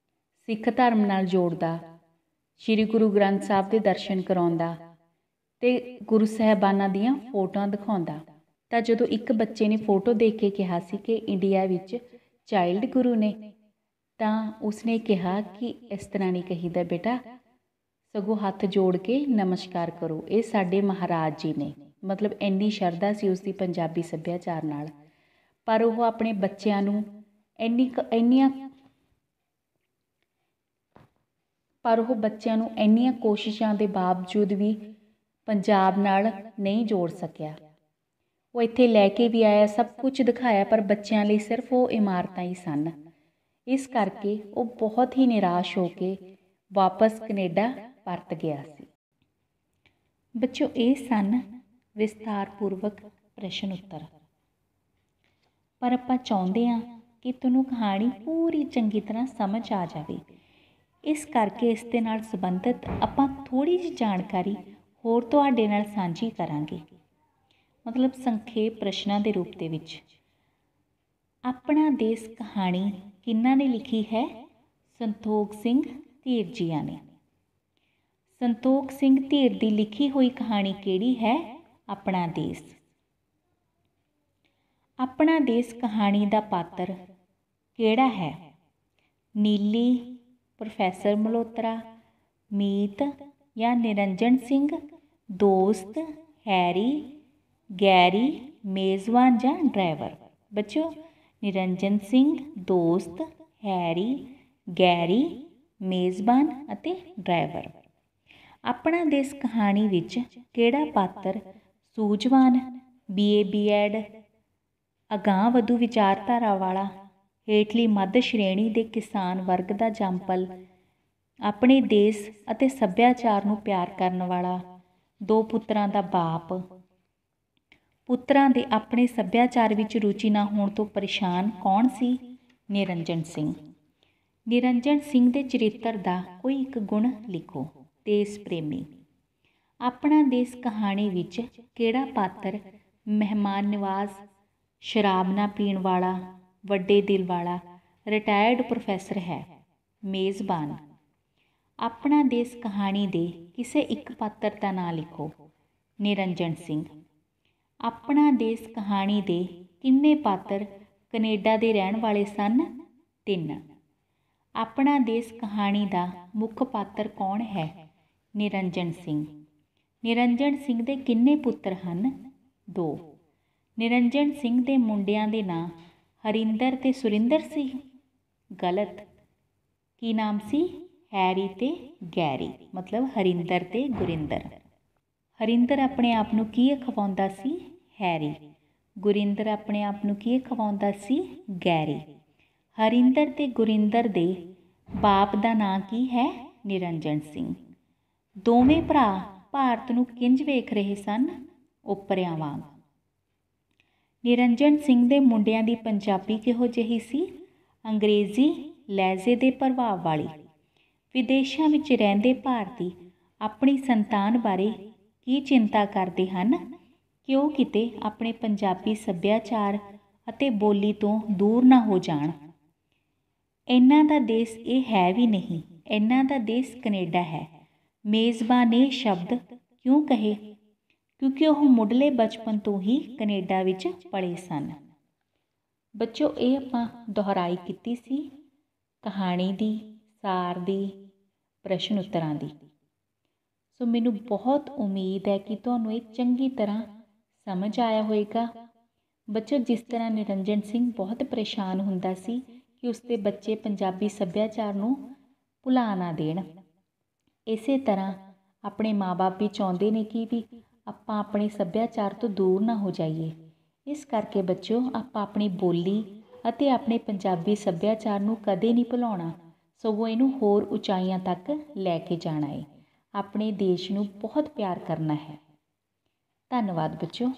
ਸਿੱਖ ਧਰਮ ਨਾਲ ਜੋੜਦਾ, ਸ਼੍ਰੀ ਗੁਰੂ ਗ੍ਰੰਥ ਸਾਹਿਬ ਦੇ ਦਰਸ਼ਨ ਕਰਾਉਂਦਾ ਤੇ ਗੁਰੂ ਸਾਹਿਬਾਨਾਂ ਦੀਆਂ ਫੋਟੋਆਂ ਦਿਖਾਉਂਦਾ। ਤਾਂ ਜਦੋਂ ਇੱਕ ਬੱਚੇ ਨੇ ਫੋਟੋ ਦੇਖ ਕੇ ਕਿਹਾ ਸੀ ਕਿ ਇੰਡੀਆ ਵਿੱਚ ਚਾਈਲਡ ਗੁਰੂ ਨੇ, ਤਾਂ ਉਸਨੇ ਕਿਹਾ ਕਿ ਇਸ ਤਰ੍ਹਾਂ ਨਹੀਂ ਕਹੀਦਾ ਬੇਟਾ, ਸਗੋਂ ਹੱਥ ਜੋੜ ਕੇ ਨਮਸਕਾਰ ਕਰੋ, ਇਹ ਸਾਡੇ ਮਹਾਰਾਜ ਜੀ ਨੇ। ਮਤਲਬ ਇੰਨੀ ਸ਼ਰਧਾ ਸੀ ਉਸਦੀ ਪੰਜਾਬੀ ਸੱਭਿਆਚਾਰ ਨਾਲ। ਪਰ ਉਹ ਆਪਣੇ ਬੱਚਿਆਂ ਨੂੰ ਇੰਨੀਆਂ ਪਰ ਉਹ ਬੱਚਿਆਂ ਨੂੰ ਇੰਨੀਆਂ ਕੋਸ਼ਿਸ਼ਾਂ ਦੇ ਬਾਵਜੂਦ ਵੀ ਪੰਜਾਬ ਨਾਲ ਨਹੀਂ ਜੋੜ ਸਕਿਆ। ਉਹ ਇੱਥੇ ਲੈ ਕੇ ਵੀ ਆਇਆ, ਸਭ ਕੁਝ ਦਿਖਾਇਆ, ਪਰ ਬੱਚਿਆਂ ਲਈ ਸਿਰਫ ਉਹ ਇਮਾਰਤਾਂ ਹੀ ਸਨ। ਇਸ ਕਰਕੇ ਉਹ ਬਹੁਤ ਹੀ ਨਿਰਾਸ਼ ਹੋ ਕੇ ਵਾਪਸ ਕੈਨੇਡਾ ਪਰਤ ਗਿਆ ਸੀ। ਬੱਚਿਓ, ਇਹ ਸਨ ਵਿਸਥਾਰਪੂਰਵਕ ਪ੍ਰਸ਼ਨ ਉੱਤਰ। ਪਰ ਆਪਾਂ ਚਾਹੁੰਦੇ ਹਾਂ ਕਿ ਤੁਹਾਨੂੰ ਕਹਾਣੀ ਪੂਰੀ ਚੰਗੀ ਤਰ੍ਹਾਂ ਸਮਝ ਆ ਜਾਵੇ। ਇਸ ਕਰਕੇ ਇਸ ਦੇ ਨਾਲ ਸੰਬੰਧਿਤ ਆਪਾਂ ਥੋੜ੍ਹੀ ਜਿਹੀ ਜਾਣਕਾਰੀ ਹੋਰ ਤੁਹਾਡੇ ਨਾਲ ਸਾਂਝੀ ਕਰਾਂਗੇ, ਮਤਲਬ ਸੰਖੇਪ ਪ੍ਰਸ਼ਨਾਂ ਦੇ ਰੂਪ ਦੇ ਵਿੱਚ। ਆਪਣਾ ਦੇਸ਼ ਕਹਾਣੀ ਕਿਹਨਾਂ ਨੇ ਲਿਖੀ ਹੈ? ਸੰਤੋਖ ਸਿੰਘ ਧੀਰ ਜੀਆਂ ਨੇ। ਸੰਤੋਖ ਸਿੰਘ ਧੀਰ ਦੀ ਲਿਖੀ ਹੋਈ ਕਹਾਣੀ ਕਿਹੜੀ ਹੈ? ਆਪਣਾ ਦੇਸ਼। ਆਪਣਾ ਦੇਸ਼ ਕਹਾਣੀ ਦਾ ਪਾਤਰ ਕਿਹੜਾ ਹੈ? ਨੀਲੀ, ਪ੍ਰੋਫੈਸਰ ਮਲਹੋਤਰਾ, ਮੀਤ ਜਾਂ ਨਿਰੰਜਨ ਸਿੰਘ, ਦੋਸਤ, ਹੈਰੀ, ਗੈਰੀ, ਮੇਜ਼ਬਾਨ ਜਾਂ ਡਰਾਈਵਰ? ਬੱਚਿਓ, ਨਿਰੰਜਨ ਸਿੰਘ, ਦੋਸਤ, ਹੈਰੀ, ਗੈਰੀ, ਮੇਜ਼ਬਾਨ ਅਤੇ ਡਰਾਈਵਰ। ਆਪਣਾ ਦੇਸ਼ ਕਹਾਣੀ ਵਿੱਚ ਕਿਹੜਾ ਪਾਤਰ ਸੂਝਵਾਨ, BA BEd, ਅਗਾਂਹ-ਵਧੂ ਵਿਚਾਰਧਾਰਾ ਵਾਲਾ, ਹੇਠਲੀ ਮੱਧ ਸ਼੍ਰੇਣੀ ਦੇ ਕਿਸਾਨ ਵਰਗ ਦਾ ਜੰਮਪਲ, ਆਪਣੇ ਦੇਸ਼ ਅਤੇ ਸੱਭਿਆਚਾਰ ਨੂੰ ਪਿਆਰ ਕਰਨ ਵਾਲਾ, ਦੋ ਪੁੱਤਰਾਂ ਦਾ ਬਾਪ, ਪੁੱਤਰਾਂ ਦੇ ਆਪਣੇ ਸੱਭਿਆਚਾਰ ਵਿੱਚ ਰੁਚੀ ਨਾ ਹੋਣ ਤੋਂ ਪਰੇਸ਼ਾਨ ਕੌਣ ਸੀ? ਨਿਰੰਜਨ ਸਿੰਘ। ਨਿਰੰਜਨ ਸਿੰਘ ਦੇ ਚਰਿੱਤਰ ਦਾ ਕੋਈ ਇੱਕ ਗੁਣ ਲਿਖੋ। ਦੇਸ਼ ਪ੍ਰੇਮੀ। ਆਪਣਾ ਦੇਸ਼ ਕਹਾਣੀ ਵਿੱਚ ਕਿਹੜਾ ਪਾਤਰ ਮਹਿਮਾਨ ਨਿਵਾਜ਼, ਸ਼ਰਾਬ ਨਾ ਪੀਣ ਵਾਲਾ, ਵੱਡੇ ਦਿਲ ਵਾਲਾ, ਰਿਟਾਇਰਡ ਪ੍ਰੋਫੈਸਰ ਹੈ? ਮੇਜ਼ਬਾਨ। ਆਪਣਾ ਦੇਸ਼ ਕਹਾਣੀ ਦੇ ਕਿਸੇ ਇੱਕ ਪਾਤਰ ਦਾ ਨਾਂ ਲਿਖੋ। ਨਿਰੰਜਨ ਸਿੰਘ। ਆਪਣਾ ਦੇਸ਼ ਕਹਾਣੀ ਦੇ ਕਿੰਨੇ ਪਾਤਰ ਕੈਨੇਡਾ ਦੇ ਰਹਿਣ ਵਾਲੇ ਸਨ? 3। ਆਪਣਾ ਦੇਸ਼ ਕਹਾਣੀ ਦਾ ਮੁੱਖ ਪਾਤਰ ਕੌਣ ਹੈ? ਨਿਰੰਜਨ ਸਿੰਘ। ਨਿਰੰਜਨ ਸਿੰਘ ਦੇ ਕਿੰਨੇ ਪੁੱਤਰ ਹਨ? 2। ਨਿਰੰਜਨ ਸਿੰਘ ਦੇ ਮੁੰਡਿਆਂ ਦੇ ਨਾਂ ਹਰਿੰਦਰ ਤੇ ਸੁਰਿੰਦਰ ਸੀ? ਗਲਤ। ਕੀ ਨਾਮ ਸੀ? ਹੈਰੀ ਤੇ ਗੈਰੀ, ਮਤਲਬ ਹਰਿੰਦਰ ਤੇ ਗੁਰਿੰਦਰ। ਹਰਿੰਦਰ ਆਪਣੇ ਆਪ ਨੂੰ ਕੀ ਅਖਵਾਉਂਦਾ ਸੀ? ਹੈਰੀ। ਗੁਰਿੰਦਰ ਆਪਣੇ ਆਪ ਨੂੰ ਕੀ ਅਖਵਾਉਂਦਾ ਸੀ? ਗੈਰੀ। ਹਰਿੰਦਰ ਤੇ ਗੁਰਿੰਦਰ ਦੇ ਬਾਪ ਦਾ ਨਾਂ ਕੀ ਹੈ? ਨਿਰੰਜਨ ਸਿੰਘ। ਦੋਵੇਂ ਭਰਾ ਭਾਰਤ ਨੂੰ ਕਿੰਝ ਵੇਖ ਰਹੇ ਸਨ? ਓਪਰਿਆਂ ਵਾਂਗ। ਨਿਰੰਜਨ ਸਿੰਘ ਦੇ ਮੁੰਡਿਆਂ ਦੀ ਪੰਜਾਬੀ ਕਿਹੋ ਜਿਹੀ ਸੀ? ਅੰਗਰੇਜ਼ੀ ਲਹਿਜ਼ੇ ਦੇ ਪ੍ਰਭਾਵ ਵਾਲੀ। ਵਿਦੇਸ਼ਾਂ ਵਿੱਚ ਰਹਿੰਦੇ ਭਾਰਤੀ ਆਪਣੀ ਸੰਤਾਨ ਬਾਰੇ ਕੀ ਚਿੰਤਾ ਕਰਦੇ ਹਨ ਕਿ ਉਹ ਕਿਤੇ ਆਪਣੇ ਪੰਜਾਬੀ ਸੱਭਿਆਚਾਰ ਅਤੇ ਬੋਲੀ ਤੋਂ ਦੂਰ ਨਾ ਹੋ ਜਾਣ। ਇਹਨਾਂ ਦਾ ਦੇਸ਼ ਇਹ ਹੈ ਵੀ ਨਹੀਂ, ਇਹਨਾਂ ਦਾ ਦੇਸ਼ ਕੈਨੇਡਾ ਹੈ। ਮੇਜ਼ਬਾਨ ਇਹ ਸ਼ਬਦ ਕਿਉਂ ਕਹੇ? ਕਿਉਂਕਿ ਉਹ ਮੁੱਢਲੇ ਬਚਪਨ ਤੋਂ ਹੀ ਕੈਨੇਡਾ ਵਿੱਚ ਪਲੇ ਸਨ। ਬੱਚੋ, ਇਹ ਆਪਾਂ ਦੁਹਰਾਈ ਕੀਤੀ ਸੀ ਕਹਾਣੀ ਦੀ, ਸਾਰ ਦੀ, ਪ੍ਰਸ਼ਨ ਉੱਤਰਾਂ ਦੀ। ਸੋ ਮੈਨੂੰ ਬਹੁਤ ਉਮੀਦ ਹੈ ਕਿ ਤੁਹਾਨੂੰ ਇਹ ਚੰਗੀ ਤਰ੍ਹਾਂ ਸਮਝ ਆਇਆ ਹੋਵੇਗਾ। ਬੱਚੋ, ਜਿਸ ਤਰ੍ਹਾਂ ਨਿਰੰਜਨ ਸਿੰਘ ਬਹੁਤ ਪਰੇਸ਼ਾਨ ਹੁੰਦਾ ਸੀ ਕਿ ਉਸਦੇ ਬੱਚੇ ਪੰਜਾਬੀ ਸੱਭਿਆਚਾਰ ਨੂੰ ਭੁਲਾ ਨਾ ਦੇਣ, ਇਸੇ ਤਰ੍ਹਾਂ ਆਪਣੇ ਮਾਂ-ਬਾਪ ਵੀ ਚਾਹੁੰਦੇ ਨੇ ਕਿ ਵੀ ਆਪਾਂ ਆਪਣੇ ਸੱਭਿਆਚਾਰ ਤੋਂ ਦੂਰ ਨਾ ਹੋ ਜਾਈਏ। ਇਸ ਕਰਕੇ ਬੱਚਿਓ, ਆਪਾਂ ਆਪਣੀ ਬੋਲੀ ਅਤੇ ਆਪਣੇ ਪੰਜਾਬੀ ਸੱਭਿਆਚਾਰ ਨੂੰ ਕਦੇ ਨਹੀਂ ਭੁਲਾਉਣਾ, ਸਗੋਂ ਇਹਨੂੰ ਹੋਰ ਉਚਾਈਆਂ ਤੱਕ ਲੈ ਕੇ ਜਾਣਾ ਹੈ। ਆਪਣੇ ਦੇਸ਼ ਨੂੰ ਬਹੁਤ ਪਿਆਰ ਕਰਨਾ ਹੈ। ਧੰਨਵਾਦ ਬੱਚਿਓ।